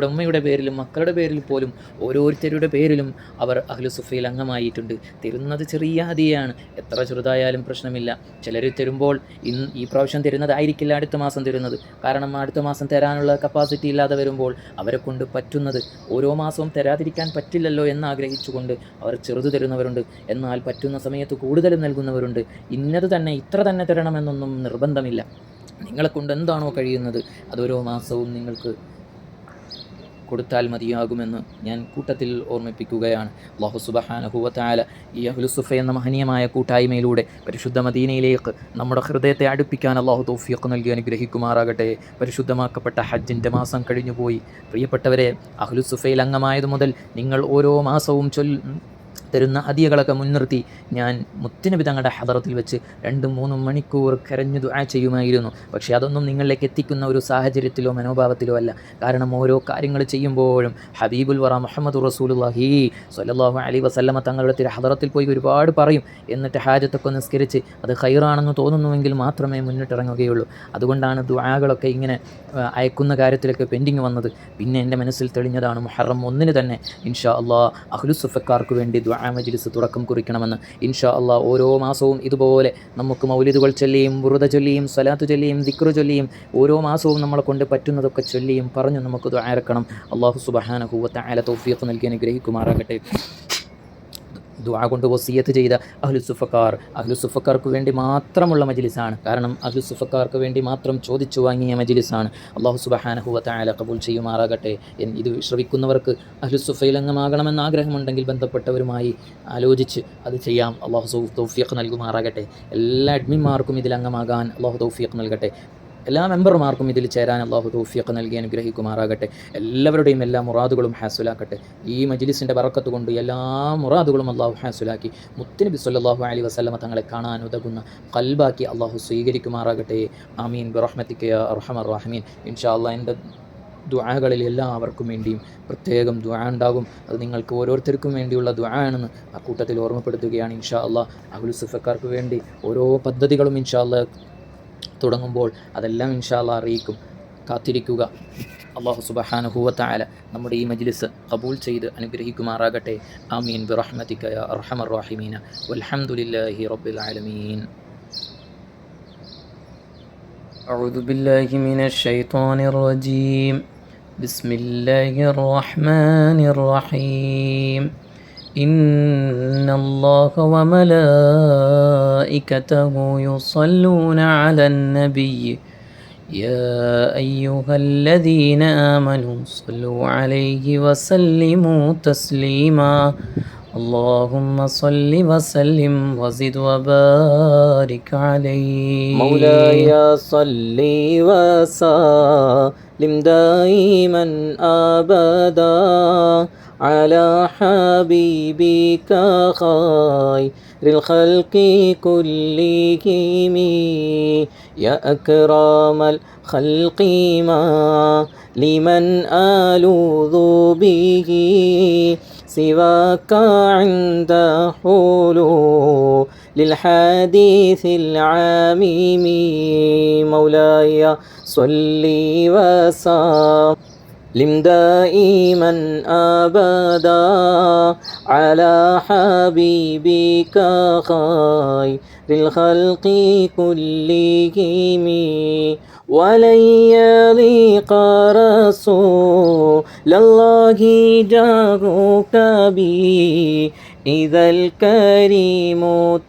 ഉമ്മയുടെ പേരിലും മക്കളുടെ പേരിൽ പോലും ഓരോരുത്തരുടെ പേരിലും അവർ അഹ്ലുസുഫയിൽ അംഗമായിട്ടുണ്ട്. തരുന്നത് ചെറിയ ഹദിയയാണ്, എത്ര ചെറുതായാലും പ്രശ്നമില്ല. ചിലർ തരുമ്പോൾ ഈ പ്രാവശ്യം തരുന്നതായിരിക്കില്ല അടുത്ത മാസം തരുന്നത്. കാരണം അടുത്ത മാസം തരാനുള്ള കപ്പാസിറ്റി ഇല്ലാതെ വരുമ്പോൾ അവരെ കൊണ്ട് പറ്റുന്നത് ഓരോ മാസവും തരാതിരിക്കാൻ പറ്റില്ലല്ലോ എന്നാഗ്രഹിച്ചുകൊണ്ട് അവർ ചെറുത് തരുന്നവരുണ്ട്. എന്നാൽ പറ്റുന്ന സമയത്ത് കൂടുതലും നൽകുന്നവരുണ്ട്. ഇന്നത് തന്നെ ഇത്ര തന്നെ തരണമെന്നൊന്നും നിർബന്ധമില്ല. നിങ്ങളെക്കൊണ്ട് എന്താണോ കഴിയുന്നത് അതൊരോ മാസവും നിങ്ങൾക്ക് കൊടുത്താൽ മതിയാകുമെന്ന് ഞാൻ കൂട്ടത്തിൽ ഓർമ്മിപ്പിക്കുകയാണ്. അല്ലാഹു സുബ്ഹാനഹു വ തആല ഈ അഹ്ലുസുഫ എന്ന മഹനീയമായ കൂട്ടായ്മയിലൂടെ പരിശുദ്ധ മദീനയിലേക്ക് നമ്മുടെ ഹൃദയത്തെ അടുപ്പിക്കാൻ അല്ലാഹു തൗഫീഖ് നൽകി അനുഗ്രഹിക്കുമാറാകട്ടെ. പരിശുദ്ധമാക്കപ്പെട്ട ഹജ്ജിൻ്റെ മാസം കഴിഞ്ഞുപോയി. പ്രിയപ്പെട്ടവരെ, അഹ്ലുസുഫയിൽ അംഗമായതു മുതൽ നിങ്ങൾ ഓരോ മാസവും തരുന്ന ഹദിയകളൊക്കെ മുൻനിർത്തി ഞാൻ മുത്തുനബി തങ്ങളുടെ ഹദറത്തിൽ വെച്ച് 2-3 മണിക്കൂർ കരഞ്ഞു ദുആ ചെയ്യുമായിരുന്നു. പക്ഷേ അതൊന്നും നിങ്ങളിലേക്ക് എത്തിക്കുന്ന ഒരു സാഹചര്യത്തിലോ മനോഭാവത്തിലോ അല്ല. കാരണം ഓരോ കാര്യങ്ങൾ ചെയ്യുമ്പോഴും ഹബീബുൽ വറ മുഹമ്മദ് റസൂലുള്ളാഹി സ്വല്ലല്ലാഹു അലൈഹി വസല്ലമ തങ്ങളുടെ ഹദറത്തിൽ പോയി ഒരുപാട് പറയും. എന്നിട്ട് ഹാജത്തൊക്കെ നിസ്കരിച്ച് അത് ഖൈറാണെന്ന് തോന്നുന്നുവെങ്കിൽ മാത്രമേ മുന്നിട്ടിറങ്ങുകയുള്ളൂ. അതുകൊണ്ടാണ് ദുആകളൊക്കെ ഇങ്ങനെ അയക്കുന്ന കാര്യത്തിലൊക്കെ പെൻഡിങ് വന്നത്. പിന്നെ എൻ്റെ മനസ്സിൽ തെളിഞ്ഞതാണ് മുഹറം 1 തന്നെ ഇൻഷാ അള്ളാഹ് അഹ്ലുസുഫക്കാർക്ക് വേണ്ടി ദുആ മജ്ലിസ് തുടക്കം കുറിക്കണമെന്ന്. ഇൻഷാ അള്ളാഹ് ഓരോ മാസവും ഇതുപോലെ നമുക്ക് മൗലിദുകൾ ചൊല്ലിയും ബുറുദ ചൊല്ലിയും സ്വലാത്ത് ചൊല്ലിയും ദിക്റ് ചൊല്ലിയും ഓരോ മാസവും നമ്മളെ കൊണ്ട് പറ്റുന്നതൊക്കെ ചൊല്ലിയും പറഞ്ഞു നമുക്ക് ദുആ ഇറക്കണം. അല്ലാഹു സുബ്ഹാനഹു വ തആല തൗഫീഖ് നൽകി അനുഗ്രഹിക്കുമാറാകട്ടെ. ദുആ കൊണ്ട് വസിയത്ത് ചെയ്ത അഹ്ലുസുഫക്കാർക്ക് വേണ്ടി മാത്രമുള്ള മജ്ലിസാണ്. കാരണം അഹ്ലുസുഫക്കാർക്ക് വേണ്ടി മാത്രം ചോദിച്ചു വാങ്ങിയ മജ്ലിസാണ്. അല്ലാഹു സുബ്ഹാനഹു വ തആല ഖബൂൽ ചെയ്യുമാറാകട്ടെ. ഇത് ശ്രവിക്കുന്നവർക്ക് അഹ്ലുസുഫയിൽ അംഗമാകണമെന്ന് ആഗ്രഹമുണ്ടെങ്കിൽ ബന്ധപ്പെട്ടവരുമായി ആലോചിച്ച് അത് ചെയ്യാം. അല്ലാഹു തൗഫീഖ് നൽകുമാറാകട്ടെ. എല്ലാ അഡ്മിന്മാർക്കും ഇതിൽ അംഗമാകാൻ അല്ലാഹു തൗഫീഖ് നൽകട്ടെ. എല്ലാ മെമ്പർമാർക്കും ഇതിൽ ചേരാൻ അല്ലാഹു തൗഫീഖ് നൽകി അനുഗ്രഹിക്കുമാറാകട്ടെ. എല്ലാവരുടെയും എല്ലാ മുറാദുകളും ഹാസുലാക്കട്ടെ. ഈ മജ്ലിസിൻ്റെ ബറക്കത്ത് കൊണ്ട് എല്ലാ മുറാദുകളും അല്ലാഹു ഹാസുലാക്കി മുത്തുനബി സ്വല്ലല്ലാഹു അലൈഹി വസല്ലമ തങ്ങളെ കാണാൻ ഉതകുന്ന ഖൽബാക്കി അല്ലാഹു സ്വീകരിക്കുമാറാകട്ടെ. ആമീൻ ബിറഹ്മതിക യാ അർഹമർ റഹീമീൻ. ഇൻഷാ അല്ലാഹ് എൻ്റെ ദുആകളിൽ എല്ലാവർക്കും വേണ്ടിയും പ്രത്യേകം ദുആ ഉണ്ടാകും. അത് നിങ്ങൾക്ക് ഓരോരുത്തർക്കും വേണ്ടിയുള്ള ദുആ ആണെന്ന് ആ കൂട്ടത്തിൽ ഓർമ്മപ്പെടുത്തുകയാണ്. ഇൻഷാ അല്ലാഹ് അഹ്ലുസുഫക്കാർക്ക് വേണ്ടി ഓരോ പദ്ധതികളും ഇൻഷാ അല്ലാഹ് തുടങ്ങുമ്പോൾ അതെല്ലാം ഇൻഷാ അല്ലാഹ് അറിയിക്കും. കാത്തിരിക്കുക. അല്ലാഹു സുബ്ഹാനഹു വ തആല നമ്മുടെ ഈ മജ്ലിസ് ഖബൂൽ ചെയ്ത് അനുഗ്രഹിക്കുമാറാകട്ടെ. ആമീൻ ബിറഹ്മതിക യാ അർഹമർ റഹീമീൻ. വൽഹംദുലില്ലാഹി റബ്ബിൽ ആലമീൻ. അഊദു ബില്ലാഹി മിനശ് ശൈത്വാനിർ റജീം. ബിസ്മില്ലാഹിർ റഹ്മാനിർ റഹീം. إن الله وملائكته يصلون على النبي يا أيها الذين آمنوا صلوا عليه وسلموا تسليما اللهم صل وسلم وزد وبارك عليه مولاي صل وسلم دائما أبدا على حبيبك خير الخلق كلهم يا أكرم الخلق ما لمن ألوذ به سواك عند حلول للحديث العميم مولاي صل وسلم دائما أبدا على حبيبك خير الخلق كلهم ولن يليق رسول الله جاهك به إذا الكريم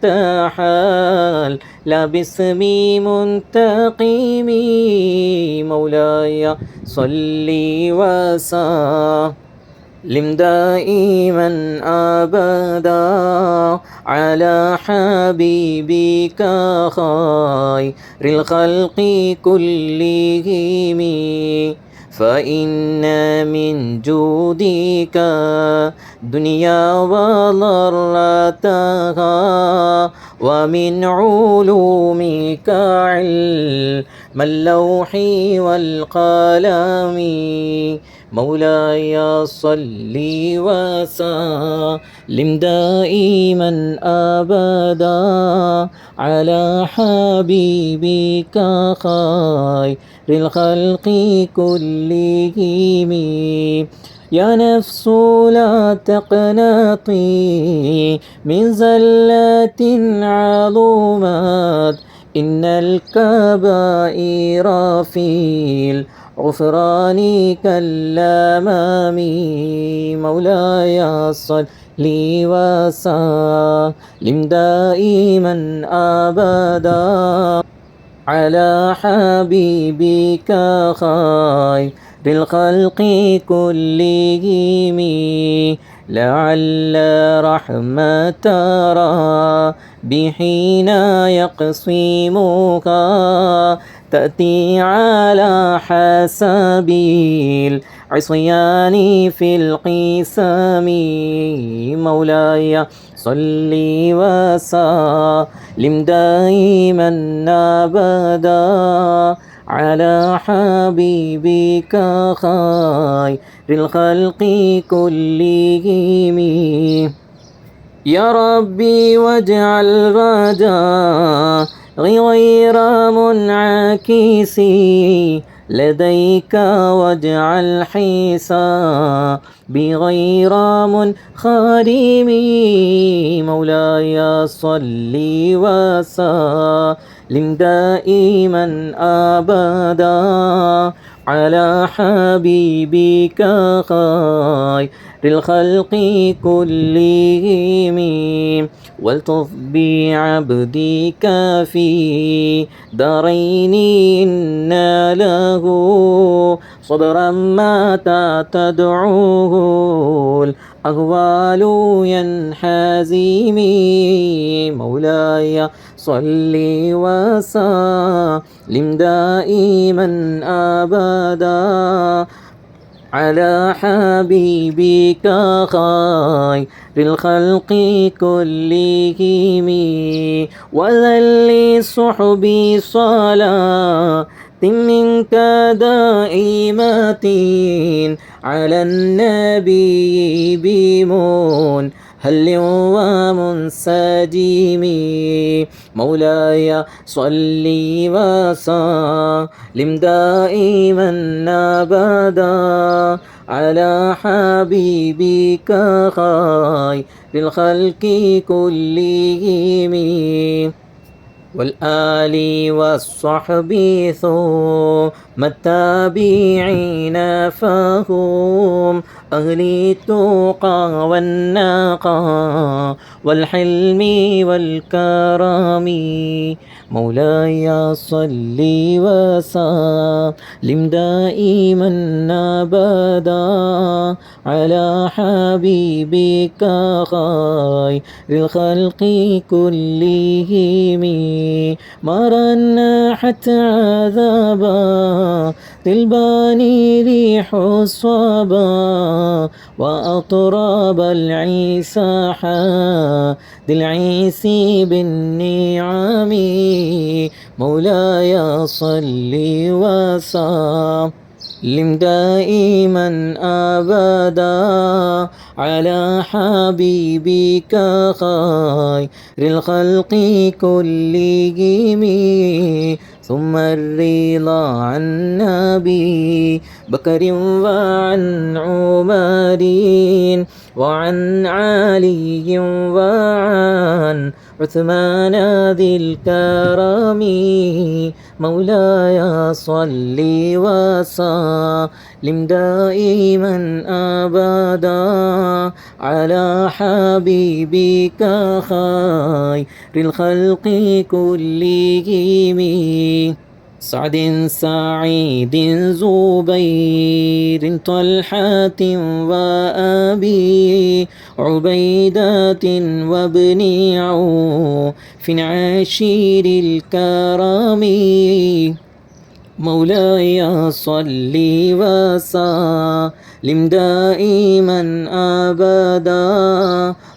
تحال لا باسم منتقم مولاي صل وسلم دائما أبدا على حبيبك خير الخلق كلهم فإن من جودك دنيا وضرتها ومن علومك علم اللوح والقلم مولاي صل وسلم دائما أبدا على حبيبك خير الخلق كلهم يا نفس لا تقنطي من زلة عظمت إن الكبائر في الغفران كالأمام مولاي صل وسلم دائما أبدا على حبيبك خير الخلق كلهم لعل رحمة ربي حين يقسمها تأتي على حسب العصيان في القسم. مولاي صل وسلم دائما أبدا على حبيبك خير الخلق كلهم. يا ربي واجعل رجائي غير منعكس لديك، واجعل حسابي غير منخرم. مولاي صل وسلم دائما أبدا على حبيبك خير الخلق كلهم. والطف بعبدك في دارين إن له صدرا متى تدعوه الأهوال ينحزم. مولاي صل وسلم دائما أبدا على حبيبك خير الخلق كلهم. وذل صحبي صلاة منك دائمة على النبي بمن هل ومنسجم. مولاي صل وسلم دائما أبدا على حبيبك خير الخلق كلهم. والآل والصحب ثم التابعين فهم أهل التقى والنقى والحلم والكرم. مولاي صل وسلم دائما أبدا على حبيبك خير الخلق كلهم. مرنحت عذابا للباني ريح الصبا وأطراب العيسى للعيس بالنعم. مولاي صل وسلم دائما أبدا على حبيبك خير الخلق كلهم. ثم الرضا عن نبي بكر وعن عمر وعن علي وعن عثمان ذي الكرم. مولاي صل وسلم دائما أبدا على حبيبك خير الخلق كلهم. سعد سعيد زبير طلحة وأبي عبيدة وابن عوف عشير الكرم. مولاي صل وسلم دائما أبدا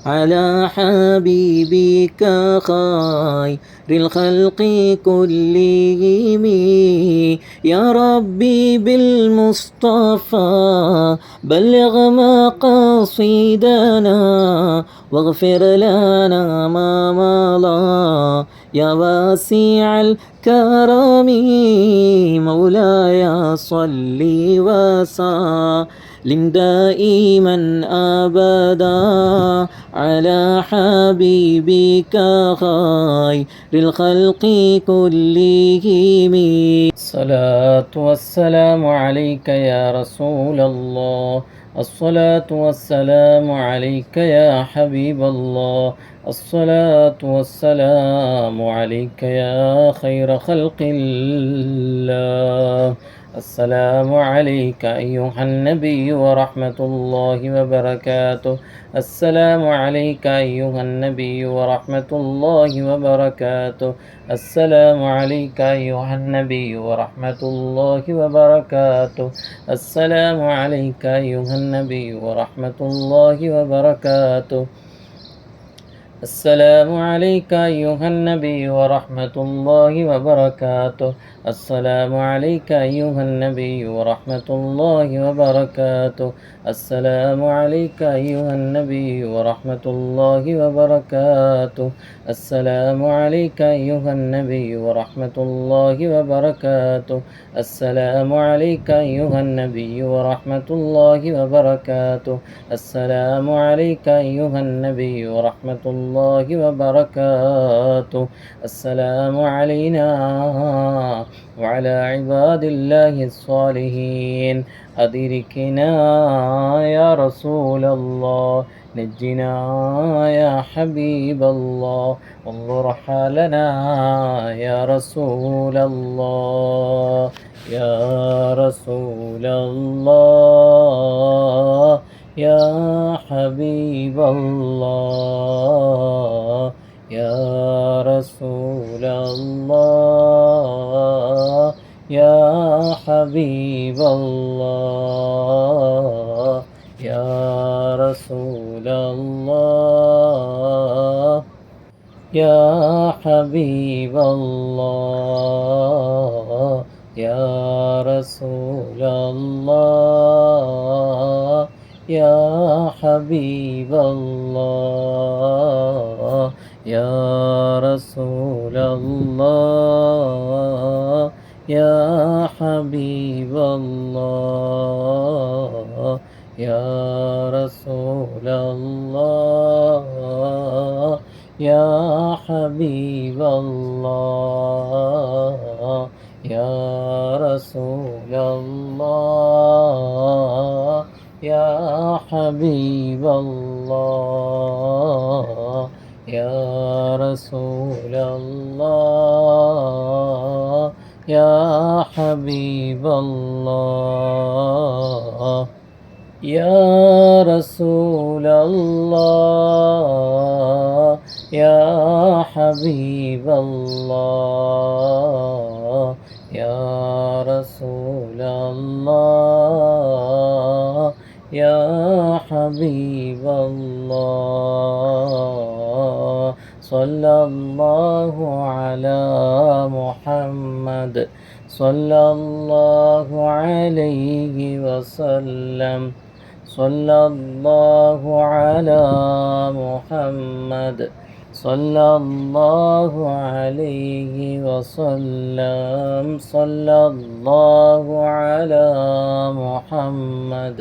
على حبيبك خير الخلق كلهم. يا ربي بالمصطفى بلغ مقاصدنا واغفر لنا ما مضى يا واسع الكرم. مولاي صل وسلم دائما أبدا على حبيبك خير الخلق كلهم. الصلاة والسلام عليك يا رسول الله، الصلاة والسلام عليك يا حبيب الله، الصلاة والسلام عليك يا خير خلق الله، السلام عليك أيها النبي ورحمة الله وبركاته. السلام عليك أيها النبي ورحمة الله وبركاته. السلام عليك أيها النبي ورحمة الله وبركاته. السلام عليك أيها النبي ورحمة الله وبركاته. السلام عليك أيها النبي ورحمة الله وبركاته. السلام عليك أيها النبي ورحمة الله وبركاته. السلام عليك أيها النبي ورحمة الله وبركاته. السلام عليك أيها النبي ورحمة الله وبركاته. السلام عليك أيها النبي ورحمة الله وبركاته. السلام عليك أيها النبي ورحمة الله وبركاته. السلام علينا وعلى عباد الله الصالحين. أدركنا يا رسول الله، نجنا يا حبيب الله، انظر حالنا يا رسول الله، يا رسول الله، يا حبيب الله، يا رسول الله، يا حبيب الله، يا رسول الله، يا حبيب الله، يا رسول الله، يا حبيب الله، يا رسول الله، يا حبيب الله، يا رسول الله، يا حبيب الله، يا رسول الله، يا حبيب الله، يا رسول الله، يا حبيب الله، يا رسول الله، يا حبيب الله، يا رسول الله، يا حبيب الله. صلى الله على محمد، صلى الله عليه وسلم، صلى الله على محمد، صلى الله عليه وسلم، صلى الله على محمد،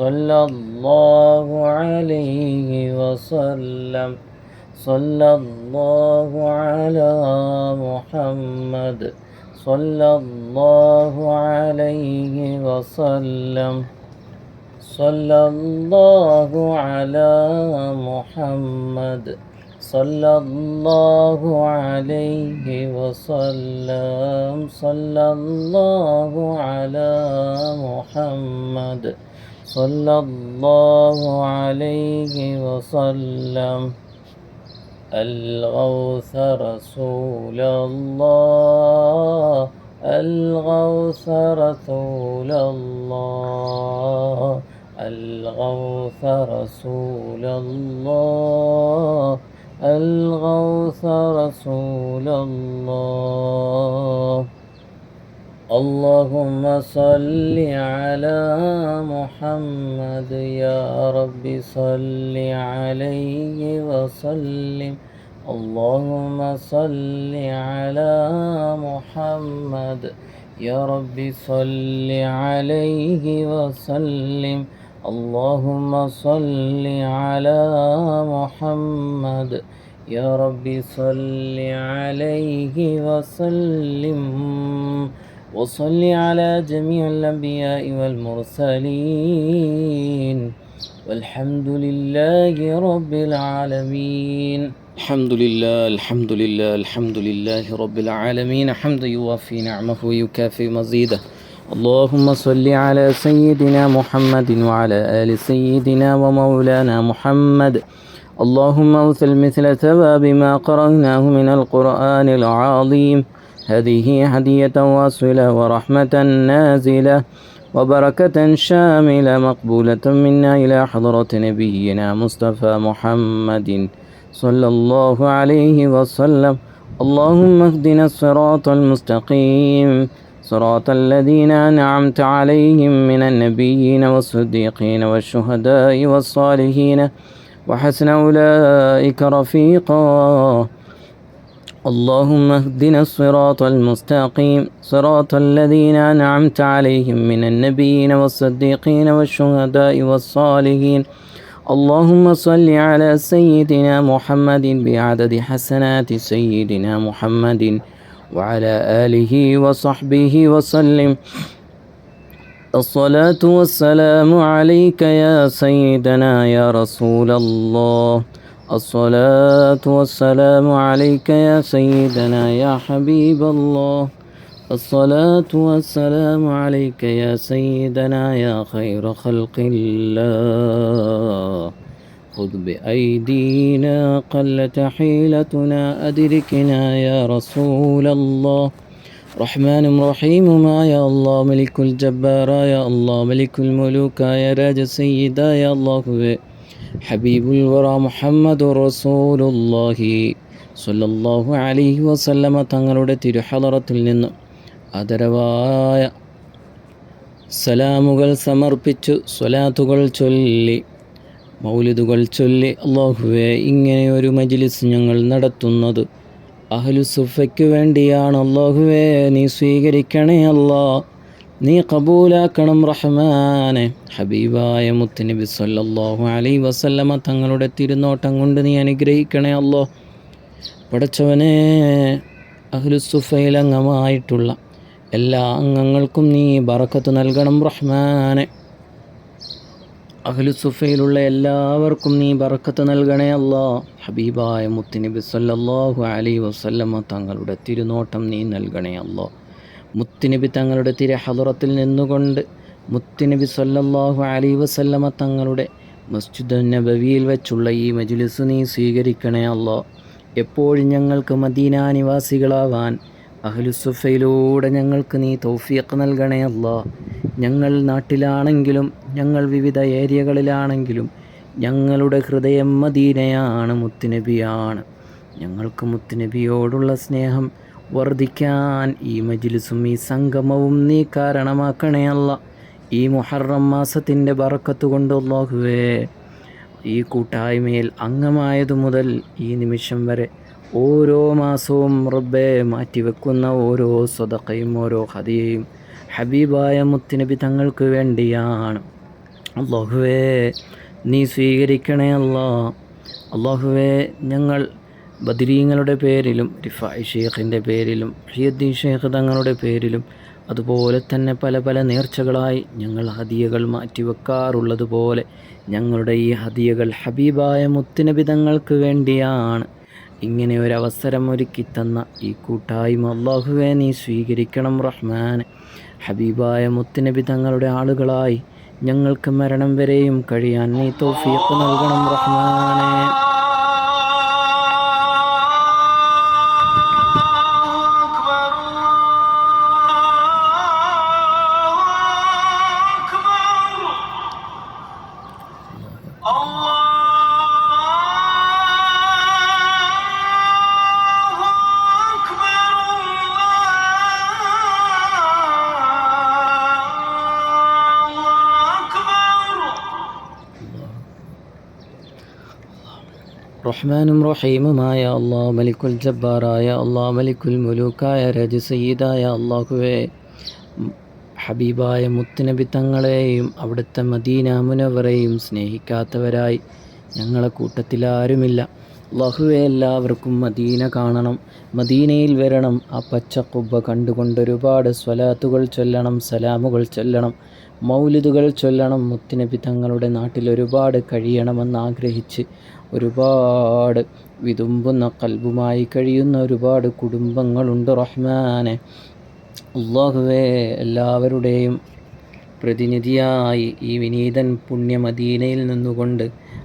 صلى الله عليه وسلم، صلى الله على محمد، صلى الله عليه وسلم، صلى الله على محمد، صلى الله عليه وسلم، صلى الله على محمد، صلى الله عليه وسلم. الغوث رسول الله، الغوث رسول الله، الغوث رسول الله، الغوث رسول الله. اللهم صل على محمد، يا رب صل عليه وسلم. اللهم صل على محمد، يا رب صل عليه وسلم. اللهم صل على محمد، يا رب صل عليه وسلم. وصل على جميع الأنبياء والمرسلين، والحمد لله رب العالمين. الحمد لله، الحمد لله، الحمد لله رب العالمين، حمدا يوافي نعمه ويكافئ مزيده. اللهم صل على سيدنا محمد وعلى آل سيدنا ومولانا محمد. اللهم أوصل مثل ثواب ما قرأناه من القرآن العظيم. هذه هدية واصلة ورحمة نازلة وبركة شاملة مقبولة منا إلى حضرة نبينا مصطفى محمد صلى الله عليه وسلم. اللهم اهدنا الصراط المستقيم صراط الذين أنعمت عليهم من النبيين والصديقين والشهداء والصالحين وحسن أولئك رفيقا. اللهم اهدنا الصراط المستقيم صراط الذين أنعمت عليهم من النبيين والصديقين والشهداء والصالحين. اللهم صل على سيدنا محمد بعدد حسنات سيدنا محمد وعلى آله وصحبه وسلم. الصلاة والسلام عليك يا سيدنا يا رسول الله. الصلاة والسلام عليك يا سيدنا يا حبيب الله. الصلاة والسلام عليك يا سيدنا يا خير خلق الله. خذ بأيدينا قلت حيلتنا أدركنا يا رسول الله. رحمن رحيم ما يا الله ملك الجبار يا الله ملك الملوك يا راج سيد يا الله حبيب الورى محمد رسول الله സ്വല്ലല്ലാഹു അലൈഹി വസല്ലമ തങ്ങളുടെ തിരുഹളറത്തിൽ നിന്ന് ആദരവായ സലാമുകൾ സമർപ്പിച്ചു സ്വലാത്തുകൾ ചൊല്ലി മൗലിദുകൾ ചൊല്ലി അല്ലാഹുവേ ഇങ്ങനെയൊരു മജ്ലിസ് ഞങ്ങൾ നടത്തുന്നത് അഹ്ലുസുഫയ്ക്ക് വേണ്ടിയാണ്. അല്ലാഹുവേ നീ സ്വീകരിക്കണേ അല്ലാ, നീ കബൂലാക്കണം റഹ്മാനെ. ഹബീബായ മുത്തുനബി സ്വല്ലല്ലാഹു അലൈഹി വസല്ലമ തങ്ങളുടെ തിരുനോട്ടം കൊണ്ട് നീ അനുഗ്രഹിക്കണേ അല്ലാ. പടച്ചവനെ, അഹ്ലുസുഫയിൽ അംഗമായിട്ടുള്ള എല്ലാ അംഗങ്ങൾക്കും നീ ബറക്കത്ത് നൽകണം റഹ്മാനെ. അഹ്ലുസുഫയിലുള്ള എല്ലാവർക്കും നീ ബറക്കത്ത് നൽകണേ അല്ലാ. ഹബീബായ മുത്തുനബി സല്ലല്ലാഹു അലൈഹി വസല്ലമ തങ്ങളുടെ തിരുനോട്ടം നീ നൽകണേ അല്ലാ. മുത്തുനബി തങ്ങളുടെ തിരുഹളറത്തിൽ നിന്നുകൊണ്ട് മുത്തുനബി സല്ലല്ലാഹു അലൈഹി വസല്ലമ തങ്ങളുടെ മസ്ജിദ് നബവിയിൽ വെച്ചുള്ള ഈ മജ്ലിസ് നീ സ്വീകരിക്കണേ അല്ലാ. എപ്പോഴും ഞങ്ങൾക്ക് മദീന നിവാസികളാവാൻ അഹ്ലുസുഫയിലൂടെ ഞങ്ങൾക്ക് നീ തൗഫീഖ് നൽകണേ അല്ലാ. ഞങ്ങൾ നാട്ടിലാണെങ്കിലും ഞങ്ങൾ വിവിധ ഏരിയകളിലാണെങ്കിലും ഞങ്ങളുടെ ഹൃദയം മദീനയാണ്, മുത്തുനബിയാണ്. ഞങ്ങൾക്ക് മുത്തുനബിയോടുള്ള സ്നേഹം വർദ്ധിക്കാൻ ഈ മജ്ലിസും ഈ സംഗമവും നീ കാരണമാക്കണേ അല്ലാ. ഈ മുഹറം മാസത്തിൻ്റെ ബറക്കത്ത് കൊണ്ട് അല്ലാഹുവേ, ഈ കൂട്ടായ്മയിൽ അംഗമായതു മുതൽ ഈ നിമിഷം വരെ ഓരോ മാസവും റബ്ബേ മാറ്റിവെക്കുന്ന ഓരോ സദഖയും ഓരോ ഹദിയയും ഹബീബായ മുത്തുനബി തങ്ങൾക്ക് വേണ്ടിയാണ്. അല്ലാഹുവേ നീ സ്വീകരിക്കണേ അല്ലാ. അല്ലാഹുവേ, ഞങ്ങൾ ബദരീങ്ങളുടെ പേരിലും റിഫായി ഷെയ്ഖിൻ്റെ പേരിലും ഹിയദ്ദീൻ ഷെയ്ഖ് തങ്ങളുടെ പേരിലും അതുപോലെ തന്നെ പല പല നേർച്ചകളായി ഞങ്ങൾ ഹദിയകൾ മാറ്റിവെക്കാറുള്ളത് പോലെ ഞങ്ങളുടെ ഈ ഹദിയകൾ ഹബീബായ മുത്തുനബി തങ്ങൾക്ക് വേണ്ടിയാണ്. ഇങ്ങനെ ഒരവസരം ഒരുക്കി തന്ന ഈ കൂട്ടായ്മ അല്ലാഹുവേ നീ സ്വീകരിക്കണം റഹ്മാൻ. ഹബീബായ മുത്തുനബി തങ്ങളുടെ ആളുകളായി ഞങ്ങൾക്ക് മരണം വരെയും കഴിയാൻ നീ തൗഫീഖ് നൽകണം റഹ്മാനെ. റഹ്മാനും റഹീമുമായ അല്ലാഹ്, മലിക്കുൽ ജബ്ബാറായ അല്ലാഹ്, മലിക്കുൽ മുലൂക്കായ രാജ സയ്യിദായ അല്ലാഹുവേ, ഹബീബായ മുത്തുനബി തങ്ങളെയും അവിടുത്തെ മദീന മുനവറയും സ്നേഹിക്കാത്തവരായി ഞങ്ങളെ കൂട്ടത്തിലാരുമില്ല. അല്ലാഹുവേ, എല്ലാവർക്കും മദീന കാണണം, മദീനയിൽ വരണം. ആ പച്ചക്കുബ്ബ കണ്ടുകൊണ്ട് ഒരുപാട് സ്വലാത്തുകൾ ചൊല്ലണം, സലാമുകൾ ചൊല്ലണം, മൗലിദുകൾ ചൊല്ലണം. മുത്തുനബി തങ്ങളുടെ നാട്ടിൽ ഒരുപാട് കഴിയണമെന്ന് ആഗ്രഹിച്ച് ഒരുപാട് വിതുമ്പുന്ന കൽബുമായി കഴിയുന്ന ഒരുപാട് കുടുംബങ്ങളുണ്ട് റഹ്മാനെ. അല്ലാഹുവേ, എല്ലാവരുടെയും പ്രതിനിധിയായി ഈ വിനീതൻ പുണ്യ മദീനയിൽ നിന്നുകൊണ്ട്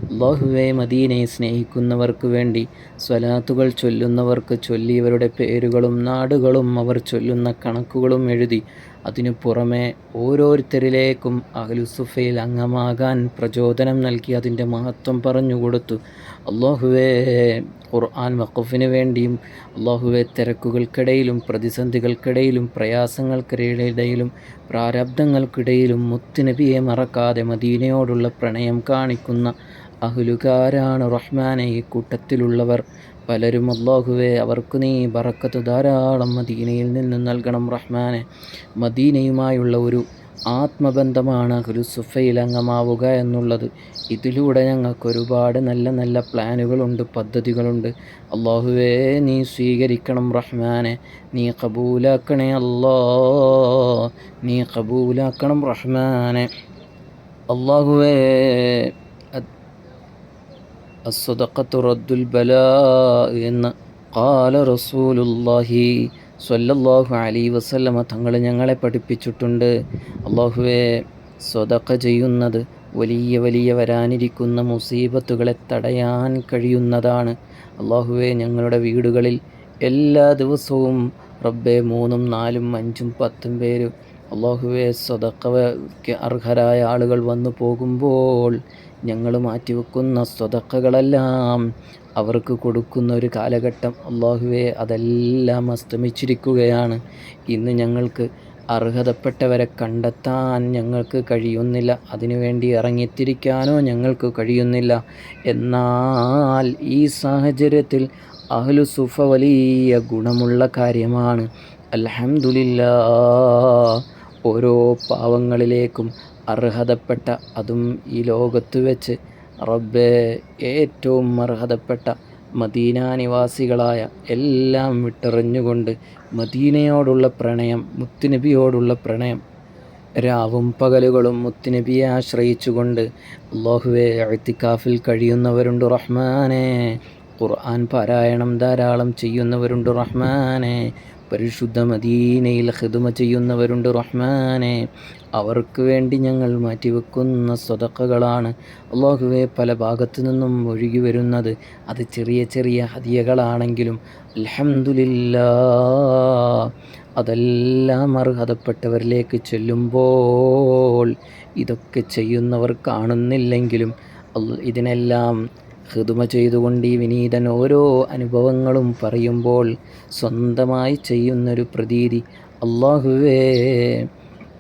അല്ലാഹുവേ, മദീനയെ സ്നേഹിക്കുന്നവർക്ക് വേണ്ടി സ്വലാത്തുകൾ ചൊല്ലുന്നവർക്ക് ചൊല്ലിയവരുടെ പേരുകളും നാടുകളും അവർ ചൊല്ലുന്ന കണക്കുകളും എഴുതി അതിനു പുറമെ ഓരോരുത്തരിലേക്കും അഹ്ലുസുഫയിൽ അംഗമാകാൻ പ്രചോദനം നൽകി അതിൻ്റെ മഹത്വം പറഞ്ഞുകൊടുത്തു. അല്ലാഹുവേ, ഖുർആൻ വഖഫിന് വേണ്ടിയും അല്ലാഹുവേ, തിരക്കുകൾക്കിടയിലും പ്രതിസന്ധികൾക്കിടയിലും പ്രയാസങ്ങൾക്കിടയിലും പ്രാരബ്ധങ്ങൾക്കിടയിലും മുത്തുനബിയെ മറക്കാതെ മദീനയോടുള്ള പ്രണയം കാണിക്കുന്ന അഹ്ലുകാരാണ് റഹ്മാനെ ഈ കൂട്ടത്തിലുള്ളവർ പലരും. അല്ലാഹുവേ, അവർക്ക് നീ ബറക്കത്ത് ധാരാളം മദീനയിൽ നിന്ന് നൽകണം റഹ്മാനെ. മദീനയുമായുള്ള ഒരു ആത്മബന്ധമാണ് അഹ്ലുസുഫയിൽ അംഗമാവുക എന്നുള്ളത്. ഇതിലൂടെ ഞങ്ങൾക്ക് ഒരുപാട് നല്ല നല്ല പ്ലാനുകളുണ്ട്, പദ്ധതികളുണ്ട്. അല്ലാഹുവേ, നീ സ്വീകരിക്കണം റഹ്മാനെ, നീ കബൂലാക്കണേ അല്ലാ, നീ കബൂലാക്കണം റഹ്മാനെ. അല്ലാഹുവേ, അസ്സദഖത്തു റദ്ദുൽ ബലാ എന്ന് ഖാല റസൂലുള്ളാഹി സ്വല്ലല്ലാഹു അലൈഹി വസല്ലമ തങ്ങൾ ഞങ്ങളെ പഠിപ്പിച്ചിട്ടുണ്ട്. അല്ലാഹുവേ, സ്വദഖ ചെയ്യുന്നത് വലിയ വലിയ വരാനിരിക്കുന്ന മുസീബത്തുകളെ തടയാൻ കഴിയുന്നതാണ്. അല്ലാഹുവേ, ഞങ്ങളുടെ വീടുകളിൽ എല്ലാ ദിവസവും റബ്ബേ 3, 4, 5, 10 പേര് അല്ലാഹുവേ സ്വദഖയ്ക്ക് അർഹരായ ആളുകൾ വന്നു പോകുമ്പോൾ ഞങ്ങൾ മാറ്റിവെക്കുന്ന സ്വദഖകളെല്ലാം അവർക്ക് കൊടുക്കുന്ന ഒരു കാലഘട്ടം അല്ലാഹുവേ, അതെല്ലാം അസ്തമിച്ചിരിക്കുകയാണ്. ഇന്ന് ഞങ്ങൾക്ക് അർഹതപ്പെട്ടവരെ കണ്ടെത്താൻ ഞങ്ങൾക്ക് കഴിയുന്നില്ല, അതിനുവേണ്ടി ഇറങ്ങിത്തിരിക്കാനോ ഞങ്ങൾക്ക് കഴിയുന്നില്ല. എന്നാൽ ഈ സാഹചര്യത്തിൽ അഹ്ലുസുഫ വലിയ ഗുണമുള്ള കാര്യമാണ്. അൽഹംദുലില്ലാഹ്, ഓരോ പാവങ്ങളിലേക്കും അർഹതപ്പെട്ട, അതും ഈ ലോകത്ത് വെച്ച് റബ്ബേ ഏറ്റവും അർഹതപ്പെട്ട മദീന നിവാസികളായ എല്ലാം വിട്ടെറിഞ്ഞുകൊണ്ട് മദീനയോടുള്ള പ്രണയം, മുത്തുനബിയോടുള്ള പ്രണയം, രാവും പകലുകളും മുത്തുനബിയെ ആശ്രയിച്ചുകൊണ്ട് അല്ലാഹുവേ ഇഅ്തികാഫിൽ കഴിയുന്നവരുണ്ട് റഹ്മാനെ. ഖുർആൻ പാരായണം ധാരാളം ചെയ്യുന്നവരുണ്ട് റഹ്മാനെ. പരിശുദ്ധ മദീനയിൽ ഖിദ്മ ചെയ്യുന്നവരുണ്ട് റഹ്മാനെ. അവർക്ക് വേണ്ടി ഞങ്ങൾ മാറ്റിവെക്കുന്ന സ്വദഖകളാണ് അല്ലാഹുവേ പല ഭാഗത്തു നിന്നും ഒഴുകി വരുന്നത്. അത് ചെറിയ ചെറിയ ഹദിയകളാണെങ്കിലും അൽഹംദുലില്ലാഹ്, അതെല്ലാം അർഹതപ്പെട്ടവരിലേക്ക് ചെല്ലുമ്പോൾ ഇതൊക്കെ ചെയ്യുന്നവർ കാണുന്നില്ലെങ്കിലും ഇതിനെല്ലാം ഖിദ്മ ചെയ്തുകൊണ്ട് ഈ വിനീതൻ ഓരോ അനുഭവങ്ങളും പറയുമ്പോൾ സ്വന്തമായി ചെയ്യുന്നൊരു പ്രതീതി. അല്ലാഹുവേ,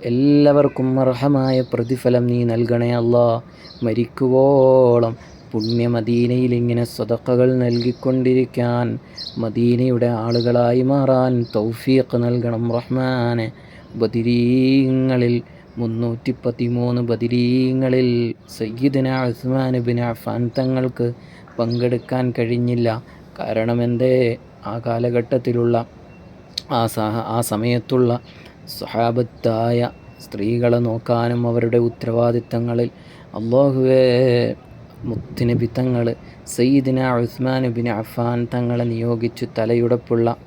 എല്ലാവർക്കും അർഹമായ പ്രതിഫലം നീ നൽകണേ അല്ലാ. മരിക്കുവോളം പുണ്യ മദീനയിൽ ഇങ്ങനെ സ്വദഖകൾ നൽകിക്കൊണ്ടിരിക്കാൻ, മദീനയുടെ ആളുകളായി മാറാൻ തൗഫീഖ് നൽകണം റഹ്മാനെ. ബദരീങ്ങളിൽ 313 ബദരീങ്ങളിൽ സയ്യിദന ഉസ്മാൻ ഇബ്നു അഫ്ഫാൻ തങ്ങൾക്ക് പങ്കെടുക്കാൻ കഴിഞ്ഞില്ല. കാരണം എന്തേ? ആ കാലഘട്ടത്തിലുള്ള ആ സമയത്തുള്ള സ്വഹാബത്തായ സ്ത്രീകളെ നോക്കാനും അവരുടെ ഉത്തരവാദിത്തങ്ങളിൽ അല്ലാഹുവേ മുത്തുനബി തങ്ങൾ സയ്യിദന ഉസ്മാൻ ഇബ്നു അഫ്ഫാൻ തങ്ങളെ നിയോഗിച്ചു. തലയുടപ്പുള്ള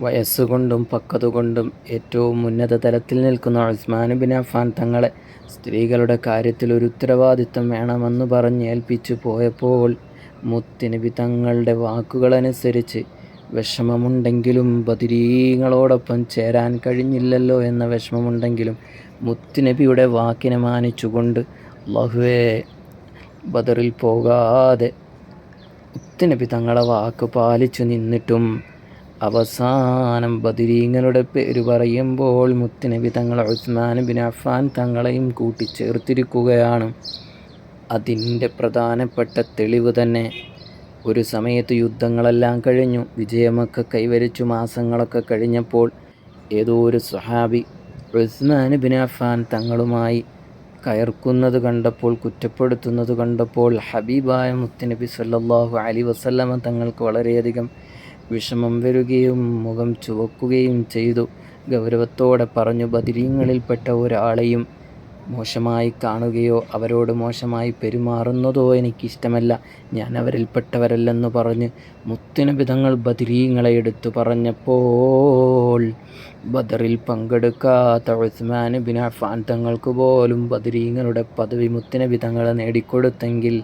വയസ്സുകൊണ്ടും പക്വതകൊണ്ടും ഏറ്റവും ഉന്നത തലത്തിൽ നിൽക്കുന്ന ഉസ്മാൻ ഇബ്നു അഫ്ഫാൻ തങ്ങളെ സ്ത്രീകളുടെ കാര്യത്തിൽ ഒരു ഉത്തരവാദിത്തം വേണമെന്ന് പറഞ്ഞ് ഏൽപ്പിച്ചു പോയപ്പോൾ മുത്തുനബി തങ്ങളുടെ വാക്കുകളനുസരിച്ച് വിഷമമുണ്ടെങ്കിലും, ബദരീങ്ങളോടൊപ്പം ചേരാൻ കഴിഞ്ഞില്ലല്ലോ എന്ന വിഷമമുണ്ടെങ്കിലും മുത്തുനബിയുടെ വാക്കിനെ മാനിച്ചുകൊണ്ട് അല്ലാഹുവേ ബദറിൽ പോകാതെ മുത്തുനബി തങ്ങളെ വാക്ക് പാലിച്ചു നിന്നിട്ടും അവസാനം ബദരീങ്ങളുടെ പേര് പറയുമ്പോൾ മുത്തുനബി തങ്ങൾ ഉസ്മാൻ ഇബ്നു അഫ്ഫാൻ തങ്ങളെയും കൂട്ടിച്ചേർത്തിരിക്കുകയാണ്. അതിൻ്റെ പ്രധാനപ്പെട്ട തെളിവ് തന്നെ ഒരു സമയത്ത് യുദ്ധങ്ങളെല്ലാം കഴിഞ്ഞു, വിജയമൊക്കെ കൈവരിച്ചു. മാസങ്ങളൊക്കെ കഴിഞ്ഞപ്പോൾ ഏതോ ഒരു സ്വഹാബി ഉസ്മാൻ ഇബ്നു അഫ്ഫാൻ തങ്ങളുമായി കയർക്കുന്നത് കണ്ടപ്പോൾ, കുറ്റപ്പെടുത്തുന്നത് കണ്ടപ്പോൾ ഹബീബായ മുത്തുനബി സല്ലല്ലാഹു അലൈഹി വസല്ലമ തങ്ങൾക്ക് വളരെയധികം വിഷമം വരികയും മുഖം ചുവക്കുകയും ചെയ്തു. ഗൗരവത്തോടെ പറഞ്ഞു, ബദരീങ്ങളിൽപ്പെട്ട ഒരാളെയും മോശമായി കാണുകയോ അവരോട് മോശമായി പെരുമാറുന്നതോ എനിക്കിഷ്ടമല്ല, ഞാൻ അവരിൽപ്പെട്ടവരല്ലെന്ന് പറഞ്ഞ് മുത്തുനബി തങ്ങൾ ബദരീങ്ങളെ എടുത്തു പറഞ്ഞപ്പോൾ ബദറിൽ പങ്കെടുക്കാത്ത ഉസ്മാൻ ബിൻ അഫ്ഫാൻ തങ്ങൾക്ക് പോലും ബദരീങ്ങളുടെ പദവി മുത്തുനബി തങ്ങളെ നേടിക്കൊടുത്തെങ്കിൽ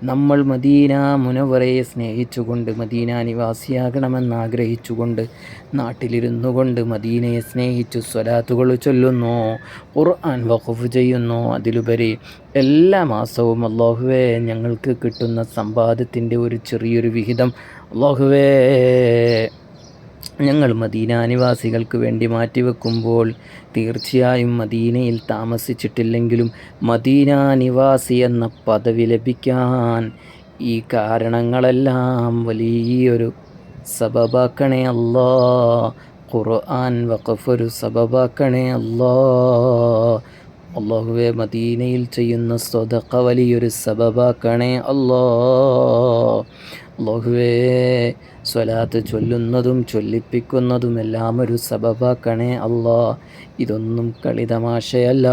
നമ്മൾ മദീന മുനവറയെ സ്നേഹിച്ചുകൊണ്ട് മദീന നിവാസിയാകണമെന്നാഗ്രഹിച്ചുകൊണ്ട് നാട്ടിലിരുന്നു കൊണ്ട് മദീനയെ സ്നേഹിച്ചു സ്വലാത്തുകൾ ചൊല്ലുന്നു, ഖുർആൻ വഖഫ് ചെയ്യുന്നു. അതിലുപരി എല്ലാ മാസവും അല്ലാഹുവേ ഞങ്ങൾക്ക് കിട്ടുന്ന സമ്പാദ്യത്തിൻ്റെ ഒരു ചെറിയൊരു വിഹിതം അല്ലാഹുവേ ഞങ്ങൾ മദീന നിവാസികൾക്ക് വേണ്ടി മാറ്റിവെക്കുമ്പോൾ തീർച്ചയായും മദീനയിൽ താമസിച്ചിട്ടില്ലെങ്കിലും മദീന നിവാസി എന്ന പദവി ലഭിക്കാൻ ഈ കാരണങ്ങളെല്ലാം വലിയൊരു സബബാക്കണേ അല്ലാ. ഖുർആൻ വഖഫ് ഒരു സബബാക്കണേ അല്ലാ. അല്ലാഹുവേ മദീനയിൽ ചെയ്യുന്ന സ്വദഖ വലിയൊരു സബബാക്കണേ അല്ലാ. അല്ലാഹുവേ സ്വലാത്ത് ചൊല്ലുന്നതും ചൊല്ലിപ്പിക്കുന്നതുമെല്ലാം ഒരു സബബാക്കണേ അല്ലാ. ഇതൊന്നും കളിതമാശയല്ല.